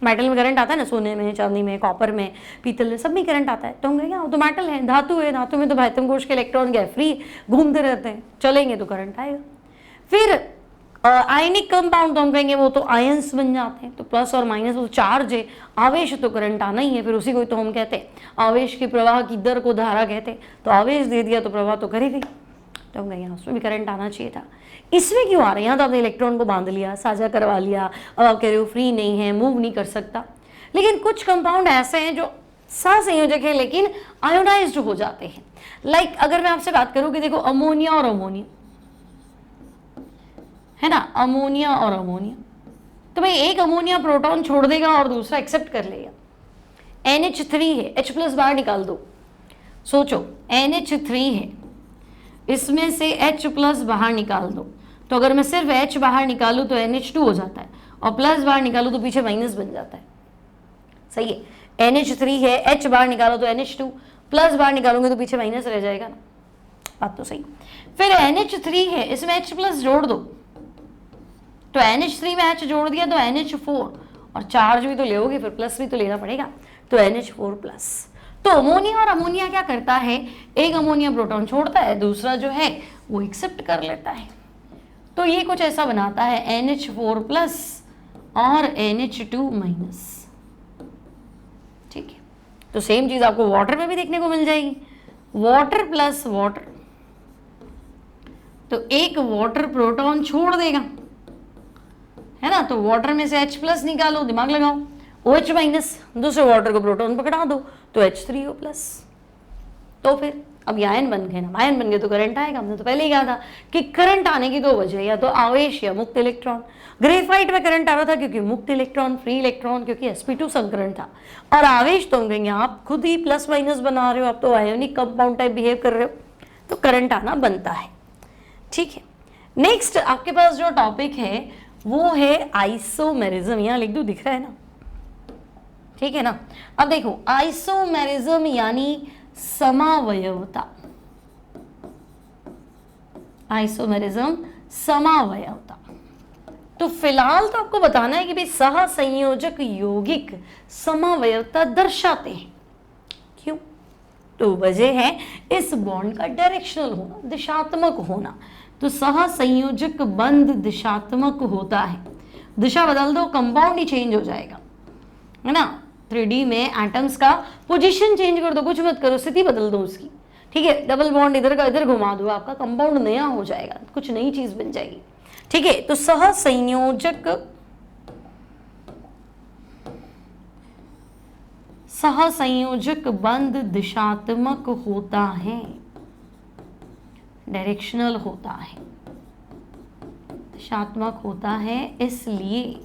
S1: मेटल में करंट आता है ना, सोने में, चांदी में, कॉपर में, पीतल में, सब में करंट आता है। तो हम कहेंगे वो तो मेटल है, धातु है, धातु में तो भाइतम कोश के इलेक्ट्रॉन क्या है, फ्री घूमते रहते हैं, चलेंगे तो करंट आएगा। फिर आयनिक कंपाउंड तो हम कहेंगे वो तो आयंस बन जाते हैं, तो प्लस और माइनस वो चार्ज है, आवेश तो करंट आना ही है, फिर उसी को तो हम कहते हैं आवेश के प्रवाह की दर को धारा कहते हैं। तो आवेश दे दिया तो प्रवाह तो करेगी, तो हम कहेंगे उसमें भी करंट आना चाहिए था। इसमें क्यों आ रहा है? यहाँ तो आपने इलेक्ट्रॉन को बांध लिया, साझा करवा लिया, अब आप कह रहे हो फ्री नहीं है, मूव नहीं कर सकता। लेकिन कुछ कंपाउंड ऐसे हैं जो सहसंयोजक है लेकिन आयोनाइज्ड हो जाते हैं। लाइक अगर मैं आपसे बात करूं कि देखो अमोनिया और अमोनिया है ना, अमोनिया और अमोनिया, तो भाई एक अमोनिया प्रोटॉन छोड़ देगा और दूसरा एक्सेप्ट कर लेगा। NH3 है, H प्लस बाहर निकाल दो, सोचो NH3 है, इसमें से H प्लस बाहर निकाल दो, तो अगर मैं सिर्फ H बाहर निकालूं तो NH2 हो जाता है, और प्लस बाहर निकालूं तो पीछे माइनस बन जाता है। सही है, NH3 है, H बाहर निकालो तो NH2, प्लस बाहर निकालोगे तो पीछे माइनस रह जाएगा ना, बात तो सही। फिर NH3 है, इसमें H प्लस जोड़ दो, तो NH3 में H जोड़ दिया तो NH4, और चार्ज भी तो लोगे फिर प्लस भी तो लेना पड़ेगा, तो NH4 प्लस। तो अमोनिया और अमोनिया क्या करता है, एक अमोनिया प्रोटॉन छोड़ता है, दूसरा जो है वो एक्सेप्ट कर लेता है, तो ये कुछ ऐसा बनाता है NH4 प्लस और NH2 माइनस। ठीक है, तो सेम चीज आपको वाटर में भी देखने को मिल जाएगी, वाटर प्लस वाटर, तो एक वाटर प्रोटॉन छोड़ देगा, है ना, तो वाटर में से H प्लस निकालो, दिमाग लगाओ, OH माइनस, दूसरे वाटर को प्रोटॉन पकड़ा दो तो H3O प्लस। तो फिर अब ये आयन बन गए ना, आयन बन गए तो करंट आएगा। हमने तो पहले ही कहा था कि करंट आने की दो वजह, या तो आवेश या मुक्त इलेक्ट्रॉन। ग्रेफाइट में करंट आ रहा था क्योंकि मुक्त इलेक्ट्रॉन, फ्री इलेक्ट्रॉन, क्योंकि sp2 संकरण था, और आवेश तो हम कहेंगे आप खुद ही प्लस माइनस बना रहे हो, आप तो आयोनिक कंपाउंड टाइप बिहेव कर रहे हो, तो करंट आना बनता है। ठीक है, नेक्स्ट आपके पास जो टॉपिक है वो है आइसोमेरिज्म, यहाँ लिख दो, दिख रहा है ना, ठीक है ना। अब देखो आइसोमेरिज्म यानी समावयवता, आइसोमेरिज्म समावयवता। तो फिलहाल तो आपको बताना है कि भाई सहसंयोजक यौगिक समावयवता दर्शाते हैं। क्यों? तो वजह है इस बॉन्ड का डायरेक्शनल होना, दिशात्मक होना। तो सहसंयोजक बंध दिशात्मक होता है, दिशा बदल दो कंपाउंड ही चेंज हो जाएगा, है ना। 3D में एटम्स का पोजीशन चेंज कर दो, कुछ मत करो, स्थिति बदल दो उसकी, ठीक है। डबल बॉन्ड इधर का इधर घुमा दो, आपका कंपाउंड नया हो जाएगा, कुछ नई चीज बन जाएगी, ठीक है। तो सहसंयोजक बंध दिशात्मक होता है, डायरेक्शनल होता है, दिशात्मक होता है, इसलिए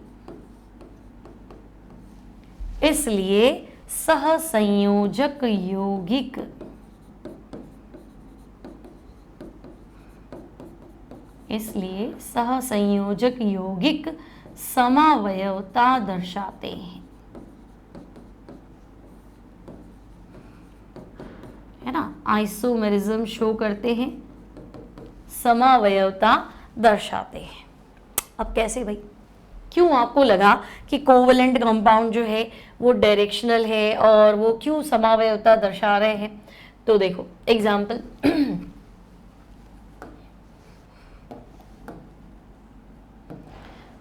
S1: सहसंयोजक यौगिक समावयवता दर्शाते हैं, है ना। आइसोमेरिज्म शो करते हैं, समावयवता दर्शाते हैं। अब कैसे भाई, क्यों आपको लगा कि कोवलेंट कंपाउंड जो है वो डायरेक्शनल है और वो क्यों समावयवता दर्शा रहे हैं? तो देखो एग्जाम्पल,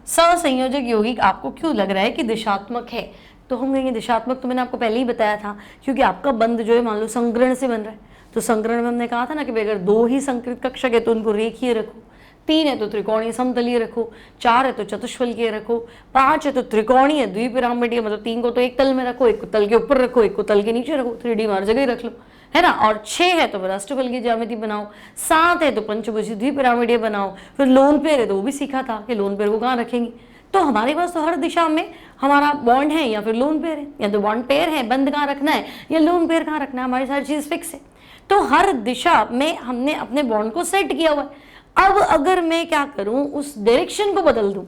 S1: सहसंयोजक यौगिक आपको क्यों लग रहा है कि दिशात्मक है? तो हम कहेंगे दिशात्मक तो मैंने आपको पहले ही बताया था, क्योंकि आपका बंध जो है मान लो संकरण से बन रहा है, तो संकरण में हमने कहा था ना कि अगर 2 ही संकृत कक्षक है तो उनको रेखीय रखो, 3 है तो त्रिकोणीय समतलीय रखो, 4 है तो चतुष्फलकीय रखो, 5 है तो त्रिकोणीय द्विपिरामिडीय, मतलब 3 को तो एक तल में रखो, एक को तल के ऊपर रखो, एक को तल के नीचे रखो, 3D में हर जगह रख लो, है ना। और 6 है तो फिर अष्टफलकीय ज्यामिति बनाओ, 7 है तो पंचभुजी द्विपिरामिडीय बनाओ, फिर लोन पेयर है तो वो भी सीखा था कि लोन पेयर को कहाँ रखेंगे। तो हमारे पास तो हर दिशा में हमारा बॉन्ड है या फिर लोन पेयर है, या तो बॉन्ड पेयर है, बंद कहाँ रखना है, या लोन पेयर कहाँ रखना है, हमारी सारी चीज फिक्स है। तो हर दिशा में हमने अपने बॉन्ड को सेट किया हुआ है। अब अगर मैं क्या करूं, उस डायरेक्शन को बदल दूं,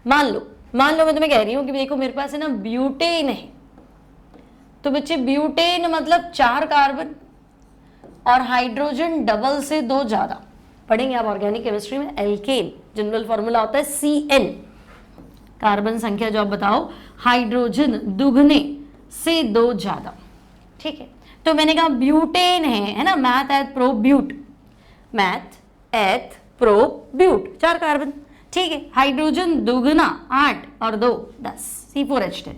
S1: मान लो मैं तुम्हें कह रही हूं कि देखो मेरे पास है ना ब्यूटेन है, तो बच्चे ब्यूटेन मतलब 4 कार्बन और हाइड्रोजन डबल से 2 ज्यादा, पढ़ेंगे आप ऑर्गेनिक केमिस्ट्री में। एल्केन जनरल फॉर्मूला होता है CN, कार्बन संख्या जो आप बताओ, हाइड्रोजन दुगने से 2 ज्यादा, ठीक है। तो मैंने कहा ब्यूटेन है ना, meth eth pro but, meth eth pro but, 4 carbon, ठीक है। हाइड्रोजन दुगना 8 और 2 10, C4H10।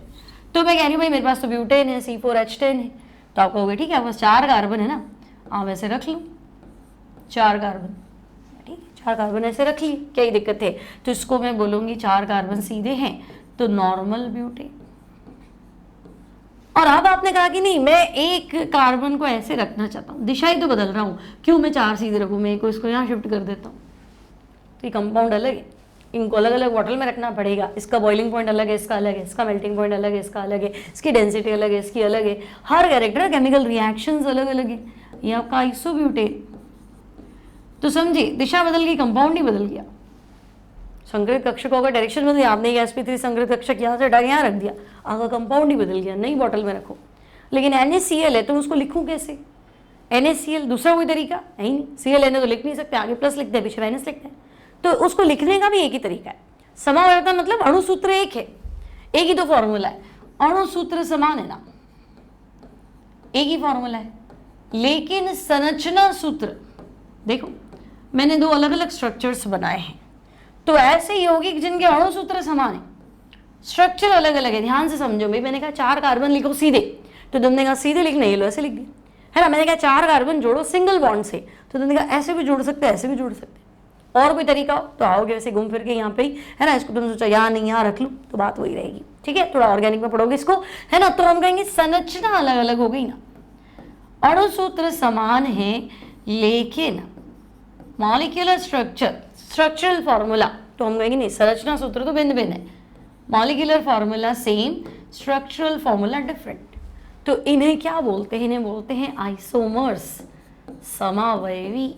S1: तो मैं कह रही हूँ भाई मेरे पास तो ब्यूटेन है, C4H10 है, तो आप कहोगे ठीक है, बस 4 कार्बन है ना, आप ऐसे रख लो 4 कार्बन, ठीक है, 4 कार्बन ऐसे रख लिए, क्या ही दिक्कत है। तो इसको मैं बोलूंगी 4 कार्बन सीधे हैं, तो नॉर्मल ब्यूटेन। और अब आपने कहा कि नहीं मैं एक कार्बन को ऐसे रखना चाहता हूँ, दिशा ही तो बदल रहा हूँ, क्यों मैं 4 सीधे रखूँ, मैं इसको यहाँ शिफ्ट कर देता हूँ। तो ये कंपाउंड अलग है, इनको अलग अलग बॉटल में रखना पड़ेगा, इसका बॉइलिंग पॉइंट अलग है, इसका अलग है, इसका मेल्टिंग पॉइंट अलग है, इसका अलग है, इसकी डेंसिटी अलग है, इसकी अलग है, हर कैरेक्टर केमिकल रिएक्शंस अलग अलग है। ये आपका आइसोब्यूटेन, तो समझिए दिशा बदल गई, कंपाउंड ही बदल गया। संग्रहित कक्षकों का डायरेक्शन बदल गया, आपने sp3 संग्रहित कक्षक यहाँ से हटा के यहाँ रख दिया, आपका कंपाउंड ही बदल गया, नई बॉटल में रखो। लेकिन NaCl है तो उसको लिखूं कैसे, NaCl दूसरा कोई तरीका है ही नहीं, Cl तो लिख नहीं सकते, आगे प्लस लिखते हैं पीछे माइनस लिखते हैं, तो उसको लिखने का भी एक ही तरीका है। समावयवता मतलब अणुसूत्र एक है, एक ही तो फॉर्मूला है, अणुसूत्र समान है ना, एक ही फॉर्मूला है, लेकिन संरचना सूत्र देखो मैंने 2 अलग अलग स्ट्रक्चर्स बनाए हैं। तो ऐसे यौगिक जिनके अणुसूत्र समान है, स्ट्रक्चर अलग अलग है, ध्यान से समझो भाई। मैंने कहा 4 कार्बन लिखो सीधे, तो तुमने कहा सीधे लिखना, ये लो ऐसे लिख दिया, है ना। मैंने कहा 4 कार्बन जोड़ो सिंगल बॉन्ड से, तो तुमने कहा ऐसे भी जोड़ सकते हैं, ऐसे भी जोड़ सकते हैं, और कोई तरीका हो तो आओगे वैसे घूम फिर के यहाँ पे ही, है ना। इसको तुमने सोचा यहाँ नहीं यहाँ रख लूँ, तो बात वही रहेगी, ठीक है। थोड़ा ऑर्गेनिक में पढ़ोगे इसको, है ना, तो हम कहेंगे संरचना अलग अलग हो गई ना, अणुसूत्र समान है लेकिन मॉलिक्यूलर स्ट्रक्चरल फॉर्मूला, तो हम कहेंगे नहीं, संरचना सूत्र तो भिन्न भिन्न है, molecular formula same, structural formula different. तो इन्हें क्या बोलते हैं, इन्हें बोलते हैं आइसोमर्स, समावयवी।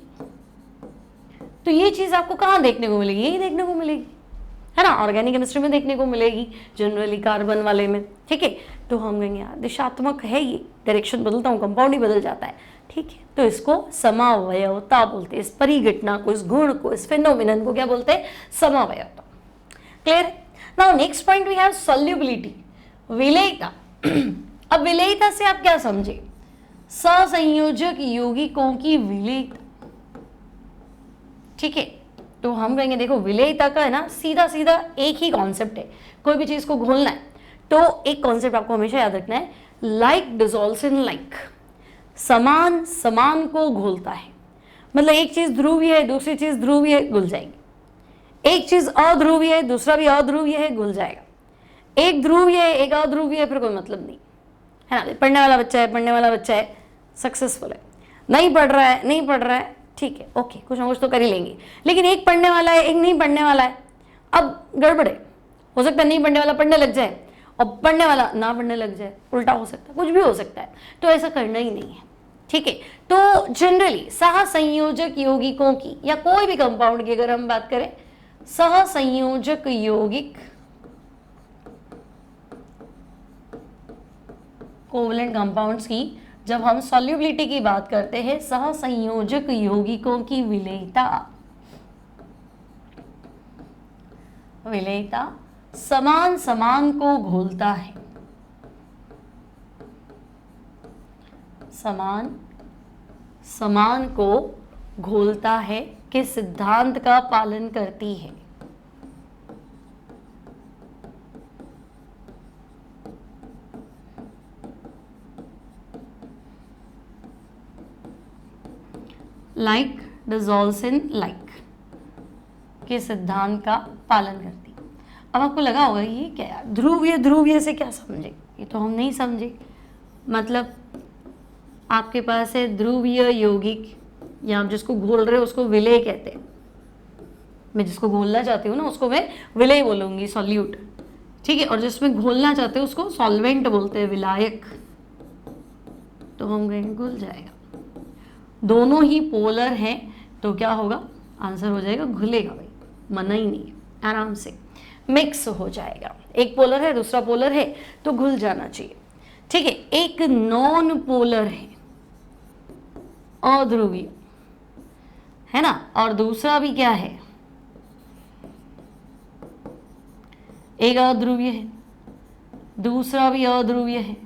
S1: तो ये चीज आपको कहाँ देखने को मिलेगी, यही देखने को मिलेगी, है ना, ऑर्गेनिक केमिस्ट्री में देखने को मिलेगी, जनरली कार्बन वाले में, ठीक है। तो हम कहेंगे यार दिशात्मक है ये, डायरेक्शन बदलता हूँ कंपाउंड ही बदल जाता है, ठीक है। तो इसको समावयवता बोलते हैं, इस परिघटना को, इस गुण को, इस फिनोमिनन को क्या बोलते हैं, समावयवता। क्लियर है। Now next point we have solubility, विलेयता। अब विलेयता से आप क्या समझे, सहसंयोजक यौगिकों की विलेयता, ठीक है। तो हम कहेंगे देखो विलेयता का है ना सीधा सीधा एक ही कॉन्सेप्ट है, कोई भी चीज को घोलना है तो एक कॉन्सेप्ट आपको हमेशा याद रखना है, लाइक डिसॉल्व्स इन लाइक, समान समान को घोलता है। मतलब एक चीज ध्रुवीय है दूसरी चीज ध्रुवीय है, घुल जाएगी। एक चीज अध्रुवीय है दूसरा भी अध्रुवीय है, घुल जाएगा। एक ध्रुवीय है एक अध्रुवीय है, फिर कोई मतलब नहीं, है ना। पढ़ने वाला बच्चा है सक्सेसफुल है, नहीं पढ़ रहा है ठीक है, ओके, कुछ ना कुछ तो कर ही लेंगे। लेकिन एक पढ़ने वाला है एक नहीं पढ़ने वाला है, अब गड़बड़ है, हो सकता है नहीं पढ़ने वाला पढ़ने लग जाए और पढ़ने वाला ना पढ़ने लग जाए, उल्टा हो सकता है, कुछ भी हो सकता है, तो ऐसा करना ही नहीं है, ठीक है। तो जनरली सहसंयोजक यौगिकों की या कोई भी कंपाउंड की अगर हम बात करें, सहसंयोजक यौगिक कोवलेंट कंपाउंड्स की जब हम सॉल्युबिलिटी की बात करते हैं, सहसंयोजक यौगिकों की विलेयता समान समान को घोलता है, समान समान को घोलता है के सिद्धांत का पालन करती है। लाइक डिसॉल्व्स इन लाइक के सिद्धांत का पालन करती। अब आपको लगा होगा ये क्या यार, ध्रुवीय से क्या समझे, ये तो हम नहीं समझे। मतलब आपके पास है ध्रुवीय यौगिक, या आप जिसको घोल रहे हो उसको विलेय कहते हैं। मैं जिसको घोलना चाहती हूँ ना उसको मैं विलेय बोलूंगी, सॉल्यूट, ठीक है। और जिसमें घोलना चाहते हो उसको सॉल्वेंट बोलते हैं, विलायक। तो हम कहेंगे घुल जाएगा। दोनों ही पोलर हैं तो क्या होगा, आंसर हो जाएगा घुलेगा भाई, मना ही नहीं, आराम से मिक्स हो जाएगा। एक पोलर है दूसरा पोलर है तो घुल जाना चाहिए, ठीक है। एक नॉन पोलर है, अध्रुवीय है ना, और दूसरा भी क्या है, एक अध्रुवीय है, दूसरा भी अध्रुवीय है,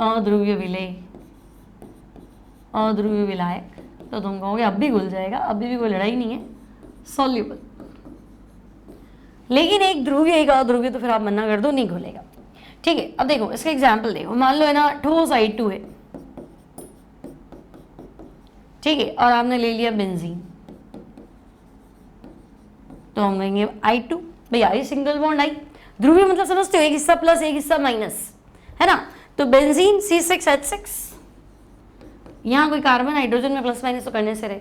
S1: अध्रुवीय विलेय, अध्रुवीय विलायक, तो तुम कहोगे अब भी घुल जाएगा, अभी भी कोई लड़ाई नहीं है, सॉल्यूबल। लेकिन एक ध्रुवीय एक अध्रुवीय तो फिर आप मना कर दो, नहीं घुलेगा, ठीक है। अब देखो इसका एग्जाम्पल देखो, मान लो है ना ठोस I2 है, ठीक है, और आपने ले लिया बेंजीन, तो हम कहेंगे I2 भाई, आई सिंगल बॉन्ड आई, ध्रुवीय मतलब समझते हो, एक हिस्सा प्लस एक हिस्सा माइनस, है ना। तो बेंजीन C6H6, यहाँ कोई कार्बन हाइड्रोजन में प्लस माइनस तो करने से रहे,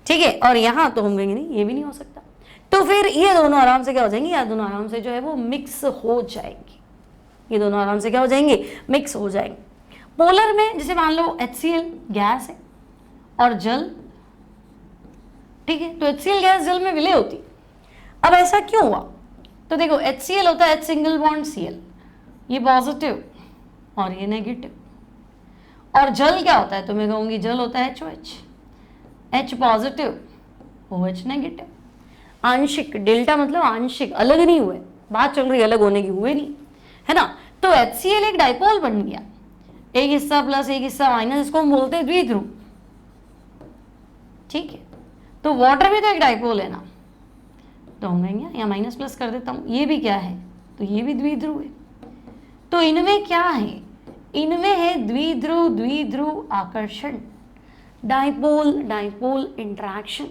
S1: ठीक है। और यहाँ तो हम कहेंगे नहीं, ये भी नहीं हो सकता, तो फिर ये दोनों आराम से क्या हो जाएंगे, या दोनों आराम से जो है वो मिक्स हो जाएंगे, ये दोनों आराम से क्या हो जाएंगे, मिक्स हो जाएंगे। पोलर में जैसे मान लो HCl गैस है और जल, ठीक है, तो HCl गैस जल में विलय होती। अब ऐसा क्यों हुआ, तो देखो HCl होता है H सिंगल बॉन्ड Cl, ये पॉजिटिव और ये नेगेटिव, और जल क्या होता है, तो मैं कहूंगी जल होता है HOH, H positive OH negative, आंशिक, डेल्टा मतलब आंशिक, अलग नहीं हुए, बात चल रही अलग होने की, हुए नहीं, है ना। तो HCl एक डाइपोल बन गया, एक हिस्सा प्लस एक हिस्सा माइनस, इसको हम बोलते हैं द्विध्रुव, ठीक है। तो वाटर भी तो एक डाइपोल है ना, तो हम कहेंगे या माइनस प्लस कर देता हूं, ये भी क्या है, तो ये भी द्विध्रुव है। तो इनमें क्या है, इनमें है द्विध्रुव द्विध्रुव आकर्षण, dipole dipole interaction,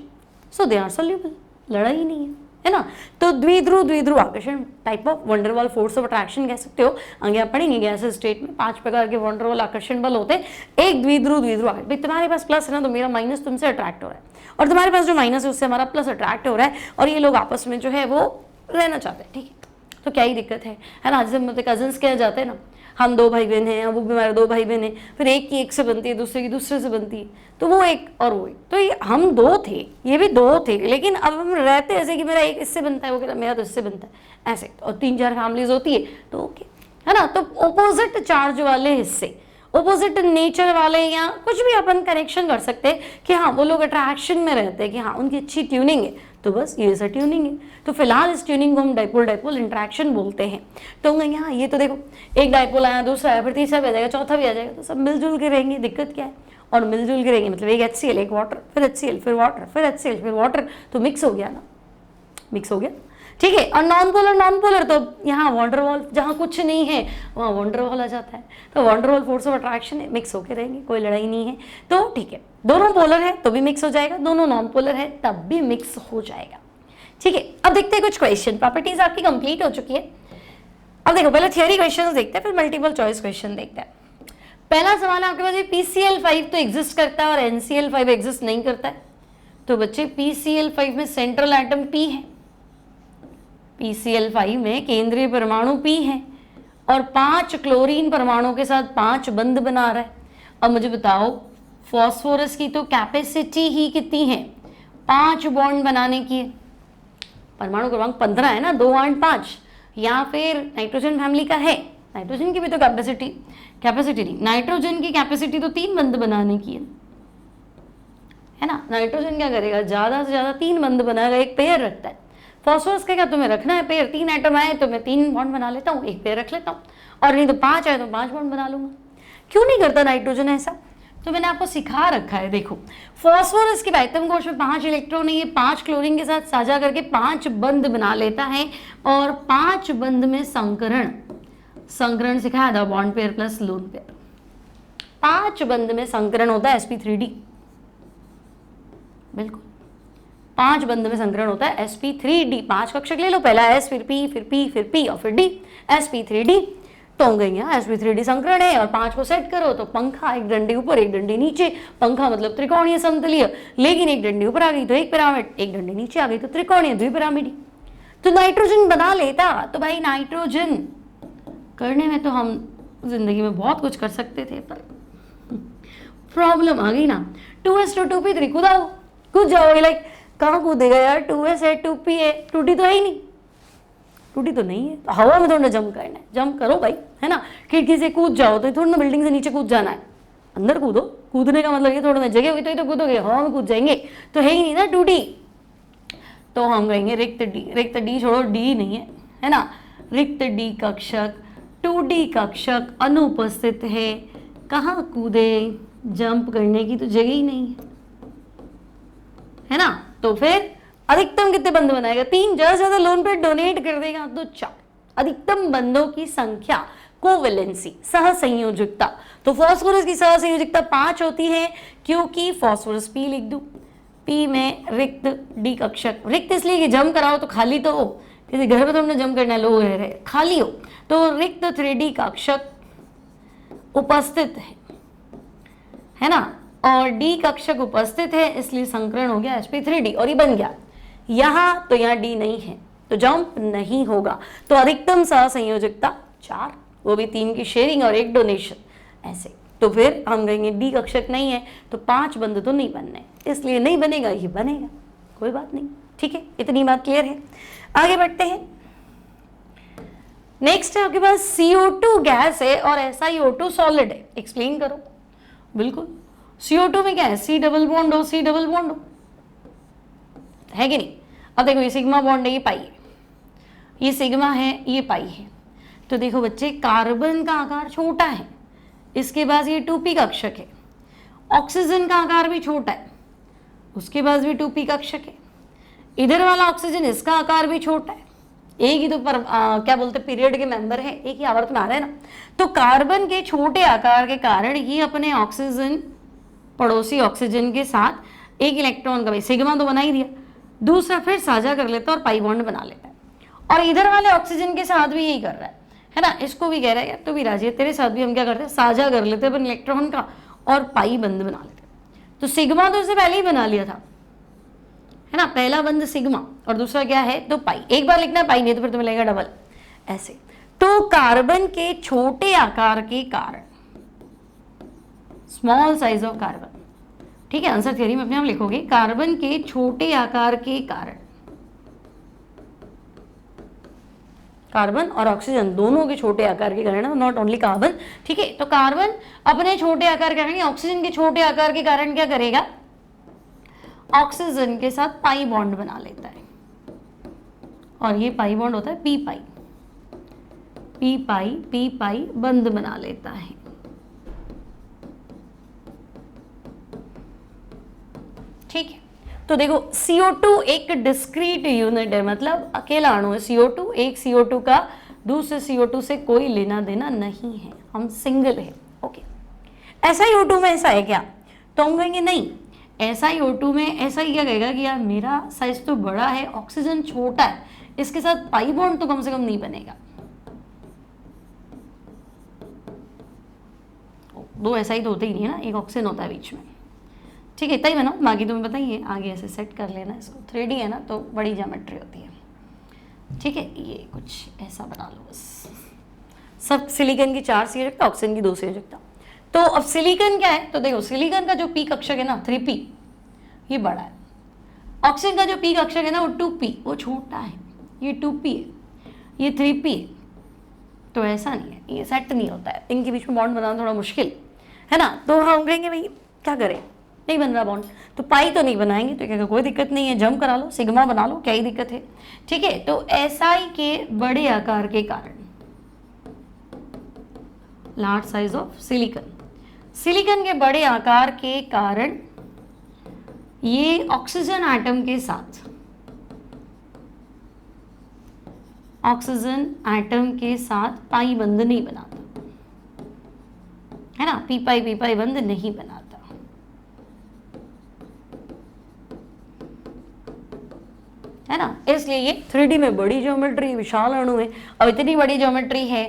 S1: so they are soluble, लड़ाई नहीं है ना। तो द्विध्रुव द्विध्रुव आकर्षण, type of van der Waal force of attraction कह सकते हो, आगे आप पढ़ेंगे गैस स्टेट में 5 प्रकार के वंडरवॉल आकर्षण बल होते हैं। एक द्विध्रुव द्विध्रुव आकर्षण, भाई तुम्हारे पास प्लस है ना, तो मेरा माइनस तुमसे अट्रैक्ट हो रहा है, और तुम्हारे पास जो माइनस है उससे हमारा प्लस अट्रैक्ट हो रहा है, और ये लोग आपस में जो है वो रहना चाहते हैं, ठीक है। तो क्या ही दिक्कत है ना, जैसे मतलब कजन्स कह जाते हैं ना, हम 2 भाई बहन हैं, वो भी हमारे 2 भाई बहन हैं, फिर एक की एक से बनती है, दूसरे की दूसरे से बनती है, तो वो एक और वो एक, तो ये हम 2 थे, ये भी 2 थे, लेकिन अब हम रहते ऐसे कि मेरा एक इससे बनता है, वो कहता मेरा तो इससे बनता है, ऐसे, और 3-4 फैमिलीज होती है तो ओके, है ना। तो ऑपोजिट चार्ज वाले हिस्से, ऑपोजिट नेचर वाले, या कुछ भी अपन कनेक्शन कर सकते हैं कि हाँ वो लोग अट्रैक्शन में रहते हैं, कि हाँ उनकी अच्छी ट्यूनिंग है, तो बस ये ऐसा ट्यूनिंग है। तो फिलहाल इस ट्यूनिंग को हम डाइपोल डाइपोल इंटरैक्शन बोलते हैं। तो हम कहेंगे हाँ ये तो देखो, एक डाइपोल आया, दूसरा आया, फिर तीसरा भी आ जाएगा, चौथा भी आ जाएगा, तो सब मिलजुल के रहेंगे, दिक्कत क्या है। और मिलजुल के रहेंगे मतलब एक HCl एक वाटर, फिर HCl फिर वाटर, फिर HCl फिर वाटर, तो मिक्स हो गया ना, मिक्स हो गया, ठीक है। और नॉन पोलर तो यहाँ वंडरवॉल, जहाँ कुछ नहीं है वहाँ वंडरवॉल आ जाता है, तो वंडरवॉल फोर्स ऑफ अट्रैक्शन है, मिक्स होके रहेंगे, कोई लड़ाई नहीं है, तो ठीक है। दोनों पोलर है तो भी मिक्स हो जाएगा, दोनों नॉन पोलर है तब भी मिक्स हो जाएगा, ठीक है। अब देखते हैं कुछ क्वेश्चन, प्रॉपर्टीज आपकी कंप्लीट हो चुकी है। अब देखो पहले थियरी क्वेश्चन देखते हैं, फिर मल्टीपल चॉइस क्वेश्चन देखते हैं। पहला सवाल है आपके पास, PCl5 तो एग्जिस्ट करता है और NCl5 एग्जिस्ट नहीं करता है, तो बच्चे PCl5 में सेंट्रल एटम P है, PCl5 में केंद्रीय परमाणु P है, और 5 क्लोरीन परमाणु के साथ 5 बंध बना रहा है। अब मुझे बताओ फॉस्फोरस की तो कैपेसिटी ही कितनी है, 5 बॉन्ड बनाने की है, परमाणु क्रमांक 15 है ना, 2 8 5, या फिर नाइट्रोजन फैमिली का है, नाइट्रोजन की भी तो कैपेसिटी नहीं, नाइट्रोजन की कैपेसिटी तो 3 बंध बनाने की है ना। नाइट्रोजन क्या करेगा, ज्यादा से ज्यादा 3 बंध बनाएगा, एक पेयर रखता है। फॉस्फोरस का क्या, तुम्हें रखना है पेयर, 3 एटम आए तो मैं 3 बॉन्ड बना लेता हूँ, एक पेयर रख लेता हूँ, और नहीं तो 5 आए तो 5 बॉन्ड बना लूंगा। क्यों नहीं करता नाइट्रोजन ऐसा, तो मैंने आपको सिखा रखा है। देखो फॉस्फोरस के आइटम कोश में 5 इलेक्ट्रॉन है, ये 5 क्लोरीन के साथ साझा करके 5 बंध बना लेता है, और 5 बंध में संकरण सिखाया था, bond pair plus lone pair. 5 बंध में संकरण होता है sp3d, बिल्कुल 5 बंध में संकरण होता है sp3d। 5 कक्षक ले लो, पहला s फिर p फिर p फिर p और फिर d, sp3d। तो हम कहेंगे sp3d संकरण है, और 5 को सेट करो तो पंखा, एक डंडे ऊपर एक डंडे नीचे, पंखा मतलब त्रिकोणीय समतलीय, लेकिन एक डंडे ऊपर आ गई तो एक पिरामिड, एक डंडे नीचे आ गई तो त्रिकोणीय द्विपिरामिडी। तो नाइट्रोजन बना लेता, तो भाई नाइट्रोजन करने में तो हम जिंदगी में बहुत कुछ कर सकते थे, पर प्रॉब्लम आ गई ना। 2s/2p3 कूदाओ, कूद जाओगे। लाइक कहाँ कूदेगा यार, 2s है 2p है, 2d तो है ही नहीं, 2d तो नहीं है, तो हवा में थोड़ा जंप करना है, जंप करो भाई, है ना। खिड़की से कूद जाओ तो थोड़ा ना बिल्डिंग से नीचे कूद जाना है, अंदर कूदो। कूदने का मतलब ये थोड़ा ना जगह हुई तो ही तो कूदोगे, हवा में कूद जाएंगे तो है ही नहीं ना 2d। तो हम कहेंगे रिक्त डी, रिक्त डी छोड़ो, डी नहीं है ना। रिक्त डी कक्षक, 2d कक्षक अनुपस्थित है, कहाँ कूदे, जंप करने की तो जगह ही नहीं है ना। तो फिर अधिकतम कितने बंद बनाएगा, 3। ज्यादा से ज्यादा लोन पे डोनेट कर देगा तो 4। अधिकतम बंदों की संख्या, कोवेलेंसी, सहसंयोजकता। तो फास्फोरस की सहसंयोजकता 5 होती है, क्योंकि फास्फोरस P लिख दूं, P में रिक्त डी कक्षक। रिक्त इसलिए कि जम कराओ तो खाली तो हो, किसी घर में तो हमने जम करना, लोग रह रहे खाली हो, तो रिक्त 3d कक्षक उपस्थित है ना, और डी कक्षक उपस्थित है, इसलिए संकरण हो गया sp3d और ये बन गया। यहाँ तो यहाँ डी नहीं है तो जंप नहीं होगा। तो अधिकतम सहसंयोजकता 4, वो भी 3 की शेयरिंग और 1 डोनेशन ऐसे। तो फिर हम कहेंगे डी कक्षक नहीं है तो 5 बंद तो नहीं बनने, इसलिए नहीं बनेगा, ये बनेगा, कोई बात नहीं। ठीक है, इतनी बात क्लियर है। आगे बढ़ते हैं। नेक्स्ट है आपके पास CO2 गैस है और SiO2 सॉलिड है, एक्सप्लेन करो। बिल्कुल, CO2 में क्या है, C डबल बॉन्ड हो, C डबल बॉन्ड हो, है कि नहीं। अब देखो ये सिग्मा बॉन्ड है, ये पाई है, ये सिग्मा है, ये पाई है। तो देखो बच्चे, कार्बन का आकार छोटा है, इसके बाद ये 2p कक्षक है। ऑक्सीजन का आकार भी छोटा है, उसके बाद भी 2p कक्षक है। इधर वाला ऑक्सीजन, इसका आकार भी छोटा है, एक ही तो क्या बोलते पीरियड के मेंबर है, एक ही आवर्त में आ रहा है ना। तो कार्बन के छोटे आकार के कारण ये अपने ऑक्सीजन, पड़ोसी ऑक्सीजन के साथ एक इलेक्ट्रॉन का, भाई सिग्मा तो बना ही दिया, दूसरा फिर साझा कर लेता है और पाई बॉन्ड बना लेता है। और इधर वाले ऑक्सीजन के साथ भी यही कर रहा है ना। इसको भी कह रहा है यार, तो भी राजी है, तेरे साथ भी हम क्या करते हैं, साझा कर लेते हैं अपन इलेक्ट्रॉन का और पाई बंद बना लेते हैं। तो सिग्मा तो इससे पहले ही बना लिया था, है ना, पहला बंद सिग्मा और दूसरा क्या है तो पाई। एक बार लिखना है पाई, नहीं तो फिर तुम्हें लगेगा डबल ऐसे। तो कार्बन के छोटे आकार के कारण, स्मॉल साइज ऑफ कार्बन, ठीक है, आंसर थ्योरी में अपने आप लिखोगे, कार्बन के छोटे आकार के कारण, कार्बन और ऑक्सीजन दोनों के छोटे आकार के कारण, नॉट ओनली कार्बन, ठीक है। तो कार्बन अपने छोटे आकार के कारण, ऑक्सीजन के छोटे आकार के कारण क्या करेगा, ऑक्सीजन के साथ पाई बॉन्ड बना लेता है, और ये पाई बॉन्ड होता है पी पाई, पी पाई बंद बना लेता है। ठीक है, तो देखो CO2 एक डिस्क्रीट यूनिट है, मतलब अकेला अणु है CO2। एक CO2 का दूसरे CO2 से कोई लेना देना नहीं है, हम सिंगल है। ओके, SiO2 में ऐसा है क्या, तो हम कहेंगे नहीं। SiO2 में ऐसा ही क्या कहेगा कि यार मेरा साइज तो बड़ा है, ऑक्सीजन छोटा है, इसके साथ पाई बॉन्ड तो कम से कम नहीं बनेगा। दो ऐसा ही तो होते ही नहीं है ना, एक ऑक्सीजन होता है बीच में। ठीक है, इतना ही बनाओ, बाकी तुम्हें बताइए, आगे ऐसे सेट कर लेना इसको। 3D है ना तो बड़ी ज्योमेट्री होती है। ठीक है, ये कुछ ऐसा बना लो बस। सब सिलिकॉन की 4 संयोजकता, ऑक्सीजन की 2 संयोजकता। तो अब सिलिकॉन क्या है, तो देखो सिलिकॉन का जो p कक्षक है ना 3p, ये बड़ा है। ऑक्सीजन का जो p कक्षक है ना वो 2p, वो छोटा है, ये 2p है, ये 3p है। तो ऐसा नहीं है, ये सेट नहीं होता है, इनके बीच में बॉन्ड बनाना थोड़ा मुश्किल है ना। तो हम कहेंगे भाई क्या करें, नहीं बन रहा बॉन्ड, तो पाई तो नहीं बनाएंगे, तो क्या कोई दिक्कत नहीं है, जम करा लो, सिग्मा बना लो, क्या ही दिक्कत है। ठीक है, तो Si के बड़े आकार के कारण, large size of silicon, silicon के बड़े आकार के कारण ये ऑक्सीजन एटम के साथ, ऑक्सीजन एटम के साथ पाई बंद नहीं बनाता, है ना, पी पाई बंद नहीं बनाता, है ना। इसलिए ये 3D में बड़ी ज्योमेट्री, विशाल अणु है। अब इतनी बड़ी ज्योमेट्री है,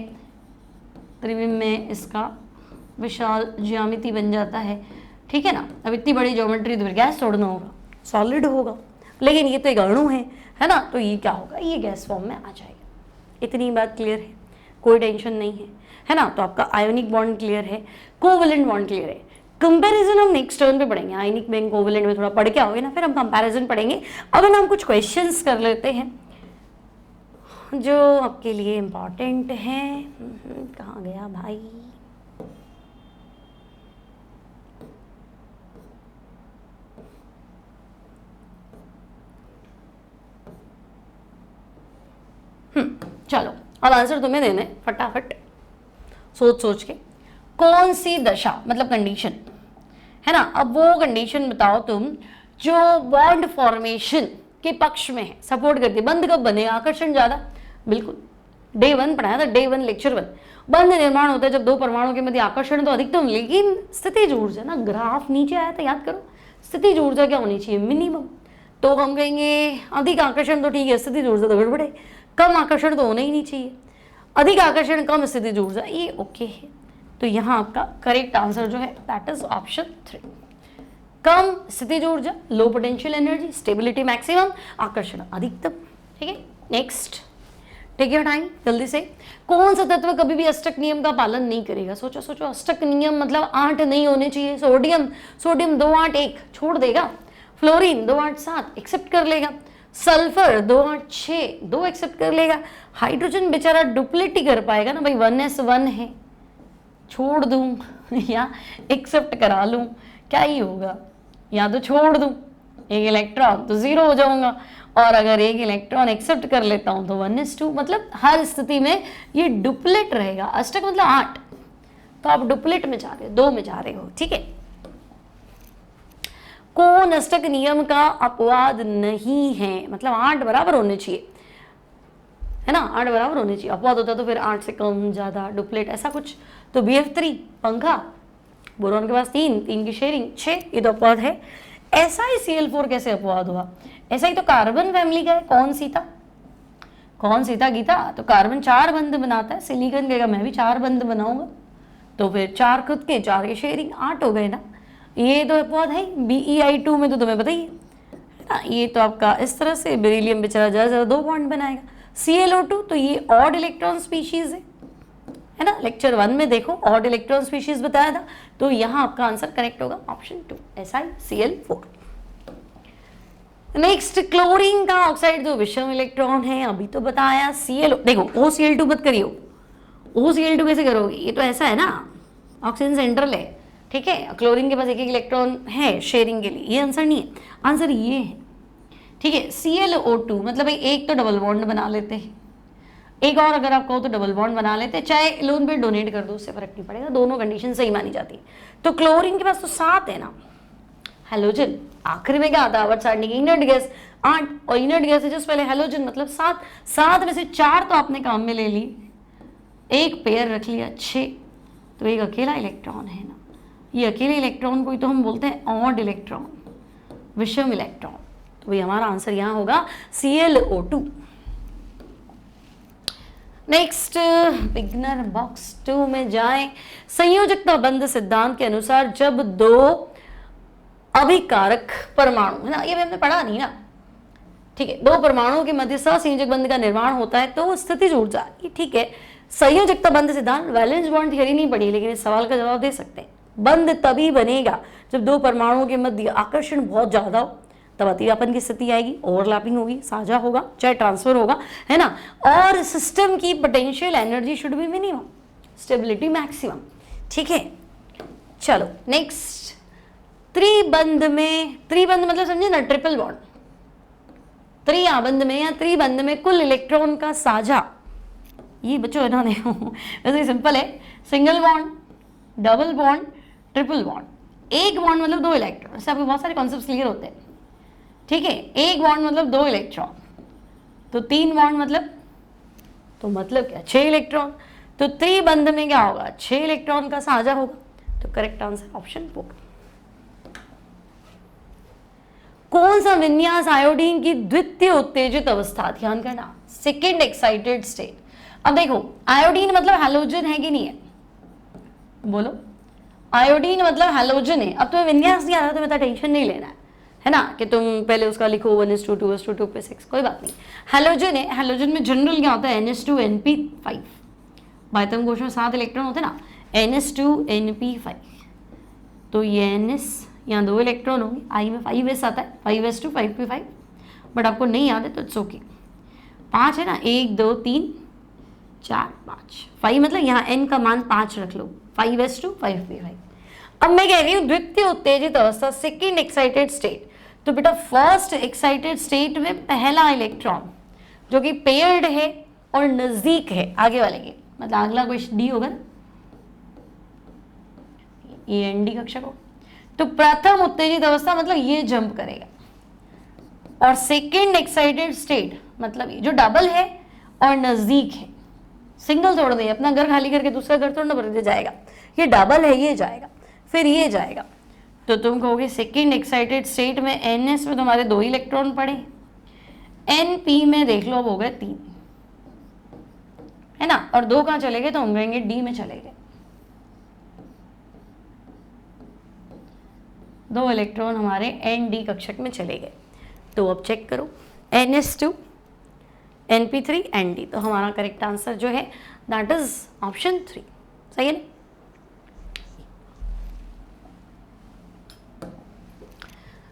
S1: त्रिविम में इसका विशाल ज्यामिति बन जाता है। ठीक है ना, अब इतनी बड़ी ज्योमेट्री तो फिर गैस छोड़ना होगा, सॉलिड होगा, लेकिन ये तो एक अणु है ना, तो ये क्या होगा, ये गैस फॉर्म में आ जाएगा। इतनी बात क्लियर है। कोई टेंशन नहीं है ना। तो आपका आयोनिक बॉन्ड क्लियर है, कोवेलेंट बॉन्ड क्लियर है। कंपैरिजन हम नेक्स्ट टर्न पे पढ़ेंगे, आयनिक में कोवेलेंट में थोड़ा पढ़ के आओगे ना, फिर हम कंपैरिजन पढ़ेंगे। अगर हम कुछ क्वेश्चंस कर लेते हैं जो आपके लिए इम्पॉर्टेंट हैं। कहाँ गया भाई? चलो अब आंसर तुम्हें देने फटाफट सोच सोच के। कौन सी दशा मतलब कंडीशन है ना, अब वो कंडीशन बताओ तुम जो बॉन्ड फॉर्मेशन के पक्ष में है, सपोर्ट करती है। बंध कब बने? आकर्षण ज्यादा, बिल्कुल डे 1 पढ़ाया था, डे 1 लेक्चर 1। बंध निर्माण होता है जब दो परमाणुओं के मध्य आकर्षण तो अधिकतम, लेकिन स्थितिज ऊर्जा ना, ग्राफ नीचे आया था याद करो, स्थितिज ऊर्जा क्या होनी चाहिए? मिनिमम। तो हम कहेंगे अधिक आकर्षण तो ठीक है, स्थितिज ऊर्जा तो गड़बड़ है, कम आकर्षण तो होना ही नहीं चाहिए, अधिक आकर्षण कम स्थितिज ऊर्जा, ये ओके है। तो यहाँ आपका करेक्ट आंसर जो है दैट इज ऑप्शन 3। कम स्थितिज ऊर्जा, low potential energy, stability maximum, आकर्षण अधिकतम। ठीक है, नेक्स्ट टेक योर टाइम जल्दी से। कौन सा तत्व कभी भी अष्टक नियम का पालन नहीं करेगा? सोचो सोचो, अष्टक नियम मतलब 8 नहीं होने चाहिए। सोडियम 2 8 1 छोड़ देगा, फ्लोरीन 2 8 7 एक्सेप्ट कर लेगा, सल्फर 2 8 6 2 एक्सेप्ट कर लेगा, हाइड्रोजन बेचारा डुप्लेट ही कर पाएगा ना भाई, 1s1 है, छोड़ दूं या एक्सेप्ट करा लूं, क्या ही होगा? या तो छोड़ दूं एक इलेक्ट्रॉन तो 0 हो जाऊंगा, और अगर एक इलेक्ट्रॉन एक्सेप्ट कर लेता हूं तो 1s2, मतलब हर स्थिति में ये डुप्लेट रहेगा। अष्टक मतलब 8, तो आप डुप्लेट में जा रहे हो, 2 में जा रहे हो। ठीक है, कौन अष्टक नियम का अपवाद नहीं है? मतलब 8 बराबर होने चाहिए, है ना, 8 बराबर होने चाहिए। अपवाद होता तो फिर 8 से कम ज्यादा डुप्लेट ऐसा कुछ। तो BF3 पंखा, बोरॉन के पास 3 की शेयरिंग 6, ये तो अपवाद है। SiCl4 कैसे अपवाद हुआ? ऐसा ही तो कार्बन फैमिली का है। कौन सीता गीता? तो कार्बन 4 बंध बनाता है, सिलिकॉन कहेगा मैं भी 4 बंध बनाऊंगा, तो फिर 4 खुद के 4 के शेयरिंग 8 हो गए ना, ये तो अपवाद है। BeI2 में तो तुम्हें पता ही है ना, ये तो आपका इस तरह से बेरिलियम बेचारा ज्यादा 2 बॉन्ड बनाएगा। ClO2 तो ये ऑड इलेक्ट्रॉन स्पीशीज है ना, लेक्चर 1 में देखो ऑड इलेक्ट्रॉन स्पीशीज बताया था, तो यहाँ आपका आंसर करेक्ट होगा ऑप्शन 2 SiCl4। नेक्स्ट क्लोरीन का ऑक्साइड जो विषम इलेक्ट्रॉन है, अभी तो बताया। ClO देखो, OCl2 मत करियो, OCl2 कैसे करोगे? ये तो ऐसा है ना, ऑक्सीजन सेंट्रल है, ठीक है, क्लोरीन के पास एक इलेक्ट्रॉन है शेयरिंग के लिए, ये आंसर नहीं है, आंसर ये है। ठीक है, ClO2 मतलब भाई एक तो डबल बॉन्ड बना लेते हैं, एक और अगर आप कहो तो डबल बॉन्ड बना लेते हैं, चाहे लोन पे डोनेट कर दो, उससे फर्क नहीं पड़ेगा, दोनों कंडीशन सही मानी जाती है। तो क्लोरीन के पास तो 7 है ना, हेलोजन आखिर में क्या आता है? आवर्त सारणी की इनर्ट गैस 8, और इनर्ट गैस है जस्ट पहले हेलोजन मतलब 7 में से 4 तो आपने काम में ले ली, एक पेयर रख लिया 6, तो एक अकेला इलेक्ट्रॉन है ना, ये अकेले इलेक्ट्रॉन को ही तो हम बोलते हैं ऑड इलेक्ट्रॉन, विषम इलेक्ट्रॉन। तो भाई हमारा आंसर यहाँ होगा ClO2। नेक्स्ट बिगनर बॉक्स 2 में जाएं। संयोजकता बंध सिद्धांत के अनुसार जब 2 अभिकारक परमाणु, है ना, ये भी हमने पढ़ा नहीं ना, ठीक है, 2 परमाणुओं के मध्य सहसंयोजक बंध का निर्माण होता है तो स्थितिज ऊर्जा, ये ठीक है। संयोजकता बंध सिद्धांत, वैलेंस बॉन्ड थियरी नहीं पढ़ी, लेकिन इस सवाल का जवाब दे सकते हैं। बंध तभी बनेगा जब 2 परमाणुओं के मध्य आकर्षण बहुत ज्यादा हो, तब अतिव्यापन की स्थिति आएगी, ओवरलैपिंग होगी, साझा होगा, चाहे ट्रांसफर होगा, है ना, और सिस्टम की potential energy should be minimum, stability maximum. ठीक है, चलो नेक्स्ट, त्रिबंध में, त्रिबंध मतलब समझे ना, ट्रिपल बॉन्ड, त्रिआबंध में या त्रिबंध में कुल इलेक्ट्रॉन का साझा, ये बच्चों इन्होंने वैसे सिंपल है, single bond, double bond, triple bond. एक बॉन्ड मतलब 2 इलेक्ट्रॉन, इससे आपको बहुत सारे कॉन्सेप्ट्स क्लियर होते हैं। ठीक है, एक बॉन्ड मतलब 2 इलेक्ट्रॉन, तो 3 बॉन्ड मतलब क्या? 6 इलेक्ट्रॉन। तो त्रिबंध में क्या होगा? 6 इलेक्ट्रॉन का साझा होगा, तो करेक्ट आंसर ऑप्शन 4। कौन सा विन्यास आयोडीन की द्वितीय उत्तेजित अवस्था? ध्यान करना, सेकेंड एक्साइटेड स्टेट। अब देखो, आयोडीन मतलब हैलोजन है कि नहीं है? बोलो, आयोडीन मतलब हैलोजन है। अब तुम्हें विन्यास नहीं आ रहा तो इतना टेंशन नहीं लेना है ना, कि तुम पहले उसका लिखो 1s2 2s2 2p6, कोई बात नहीं। हैलोजन है, हैलोजन में जनरल क्या होता है? NH2 NP5, बाह्यतम कोश में 7 इलेक्ट्रॉन होते ना, NS2 NP5, तो ये NS यहाँ 2 इलेक्ट्रॉन होंगे, I में 5s आता है, 5s2 5p5, बट आपको नहीं याद है तो इट्स ओके। 5 है ना, 1 2 3 4 5, 5 मतलब यहाँ n का मान 5 रख लो, 5s2 5p5। अब मैं कह रही हूँ द्वितीय उत्तेजित अवस्था, सेकेंड एक्साइटेड स्टेट, तो बेटा फर्स्ट एक्साइटेड स्टेट में पहला इलेक्ट्रॉन जो कि पेयर्ड है और नजदीक है आगे वाले के, मतलब अगला कोई डी होगा ना, ये एनडी कक्षक हो, तो प्रथम उत्तेजित अवस्था मतलब ये जंप करेगा, और सेकेंड एक्साइटेड स्टेट मतलब ये जो डबल है और नजदीक है, सिंगल तोड़ दे, अपना घर खाली करके दूसरा घर तोड़ना पड़ जाएगा, ये डबल है ये जाएगा, फिर ये जाएगा, तो तुम कहोगे सेकेंड एक्साइटेड स्टेट में NS में तुम्हारे 2 इलेक्ट्रॉन पड़े, NP में देख लो अब हो गए 3, है ना, और 2 कहाँ चले गए, तो हम कहेंगे D में चले गए, 2 इलेक्ट्रॉन हमारे ND कक्षक में चले गए। तो अब चेक करो, NS2 NP3 ND, तो हमारा करेक्ट आंसर जो है दैट इज ऑप्शन 3, सही है ना।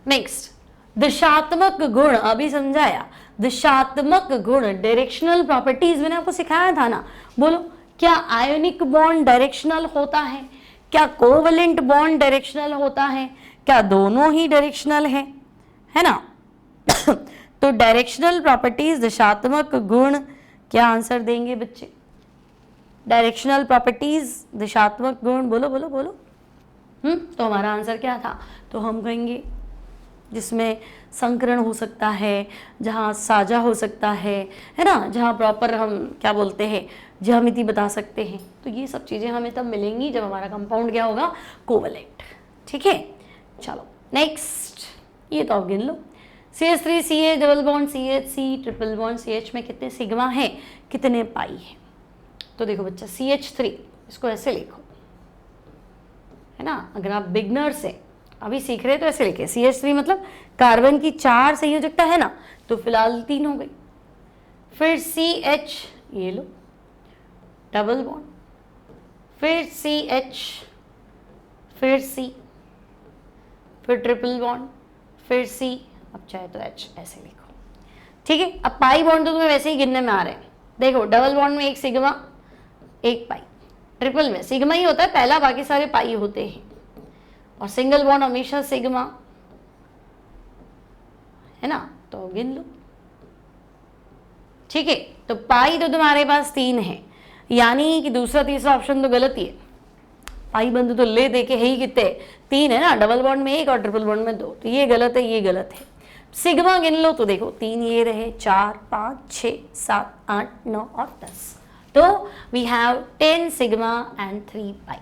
S1: नेक्स्ट, दिशात्मक गुण अभी समझाया, दिशात्मक गुण डायरेक्शनल प्रॉपर्टीज मैंने आपको सिखाया था ना, बोलो क्या आयोनिक बॉन्ड डायरेक्शनल होता है, क्या कोवलेंट बॉन्ड डायरेक्शनल होता है, क्या दोनों ही डायरेक्शनल है ना। तो डायरेक्शनल प्रॉपर्टीज दिशात्मक गुण, क्या आंसर देंगे बच्चे, डायरेक्शनल प्रॉपर्टीज दिशात्मक गुण, बोलो बोलो बोलो। तो हमारा आंसर क्या था, तो हम कहेंगे जिसमें संकरण हो सकता है, जहाँ साझा हो सकता है ना, जहाँ प्रॉपर हम क्या बोलते हैं ज्यामिति बता सकते हैं, तो ये सब चीज़ें हमें तब मिलेंगी जब हमारा कंपाउंड क्या होगा, कोवलेंट। ठीक है, चलो नेक्स्ट, ये तो आप गिन लो, CH3 CH double bond CH C triple bond CH में कितने सिग्मा है, कितने पाई है। तो देखो बच्चा CH3 इसको ऐसे लिखो, है ना, अगर आप बिगनर से अभी सीख रहे तो ऐसे लिखे, CH3 मतलब कार्बन की 4 संयोजकता है ना, तो फिलहाल 3 हो गई, फिर CH ये लो डबल बॉन्ड, फिर CH, फिर C, फिर ट्रिपल बॉन्ड, फिर C, अब चाहे तो H ऐसे लिखो। ठीक है, अब पाई बॉन्ड तो तुम्हें वैसे ही गिनने में आ रहे हैं, देखो डबल बॉन्ड में 1 सिग्मा 1 पाई, ट्रिपल में सिग्मा ही होता है पहला, बाकी सारे पाई होते हैं, और सिंगल बॉन्ड हमेशा सिग्मा, है ना, तो गिन लो। ठीक है, तो पाई तो तुम्हारे पास 3 है, यानी कि दूसरा तीसरा ऑप्शन तो गलत ही है, पाई बंद तो ले दे के है ही कितने 3 है ना, डबल बॉन्ड में 1 और ट्रिपल बॉन्ड में 2, तो ये गलत है ये गलत है। सिग्मा गिन लो तो देखो 3 ये रहे, 4 5 6 7 8 9 और 10, तो वी हैव 10 सिग्मा एंड 3 पाई।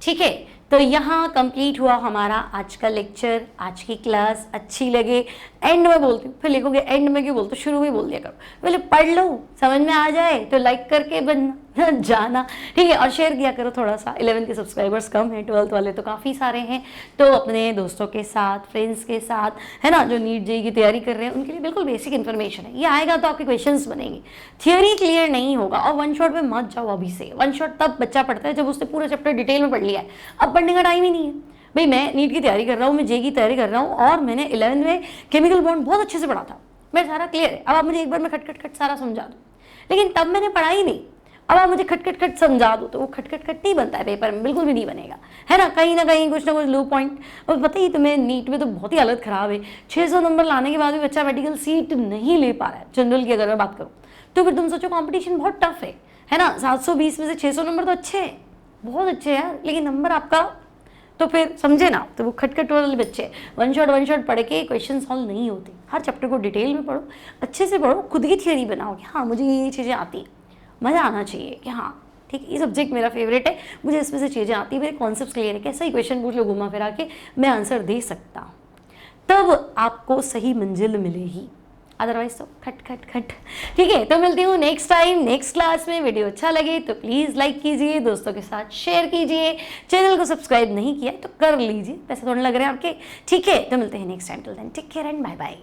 S1: ठीक है, तो यहाँ कंप्लीट हुआ हमारा आज का लेक्चर, आज की क्लास अच्छी लगे एंड में बोलती हूँ, फिर लिखोगे एंड में क्यों बोलते, शुरू में बोल दिया करो, पहले पढ़ लो समझ में आ जाए तो लाइक करके बनना जाना। ठीक है, और शेयर किया करो थोड़ा सा, 11 के सब्सक्राइबर्स कम हैं, 12th वाले तो काफ़ी सारे हैं, तो अपने दोस्तों के साथ फ्रेंड्स के साथ, है ना, जो नीट जेईई की तैयारी कर रहे हैं उनके लिए बिल्कुल बेसिक इन्फॉर्मेशन है, ये आएगा तो आपके क्वेश्चंस बनेंगे, थियोरी क्लियर नहीं होगा। और वन शॉट में मत जाओ अभी से, वन शॉट तब बच्चा पढ़ता है जब उसने पूरा चैप्टर डिटेल में पढ़ लिया है, अब पढ़ने का टाइम ही नहीं है। भाई मैं नीट की तैयारी कर रहा हूँ, मैं जेईई की तैयारी कर रहा हूँ, और मैंने 11th में केमिकल बॉन्ड बहुत अच्छे से पढ़ा था, मेरा सारा क्लियर है, अब आप मुझे एक बार में खट खट खट सारा समझा दो, लेकिन तब मैंने पढ़ा ही नहीं, अब आप मुझे खट खट खट समझा दो तो वो खट खट खट नहीं बनता है पेपर में, बिल्कुल भी नहीं बनेगा, है ना कहीं कुछ ना कुछ लो पॉइंट। और पता ही तुम्हें नीट में तो बहुत ही हालत खराब है, 600 नंबर लाने के बाद भी बच्चा मेडिकल सीट नहीं ले पा रहा है, जनरल की अगर मैं बात करूँ तो फिर तुम सोचो कंपटीशन बहुत टफ है ना, 720 में से 600 नंबर तो अच्छे हैं, बहुत अच्छे हैं, लेकिन नंबर आपका तो फिर समझे ना, तो वो खटखट वाले बच्चे वन शॉट पढ़ के क्वेश्चन सॉल्व नहीं होते, हर चैप्टर को डिटेल में पढ़ो, अच्छे से पढ़ो, खुद की थियोरी बनाओ कि हाँ मुझे ये चीज़ें आती हैं, मज़ा आना चाहिए कि हाँ ठीक है ये सब्जेक्ट मेरा फेवरेट है, मुझे इसमें से चीज़ें आती है, मेरे कॉन्सेप्ट क्लियर है, कैसा ही क्वेश्चन पूछ लो घुमा फिरा के मैं आंसर दे सकता हूँ, तब आपको सही मंजिल मिलेगी, अदरवाइज तो खट खट खट। ठीक है, तो मिलती हूँ नेक्स्ट टाइम नेक्स्ट क्लास में। वीडियो अच्छा लगे तो प्लीज़ लाइक कीजिए, दोस्तों के साथ शेयर कीजिए, चैनल को सब्सक्राइब नहीं किया तो कर लीजिए, पैसे थोड़े लग रहे हैं आपके। ठीक है, तो मिलते हैं next time, till then take care and bye bye.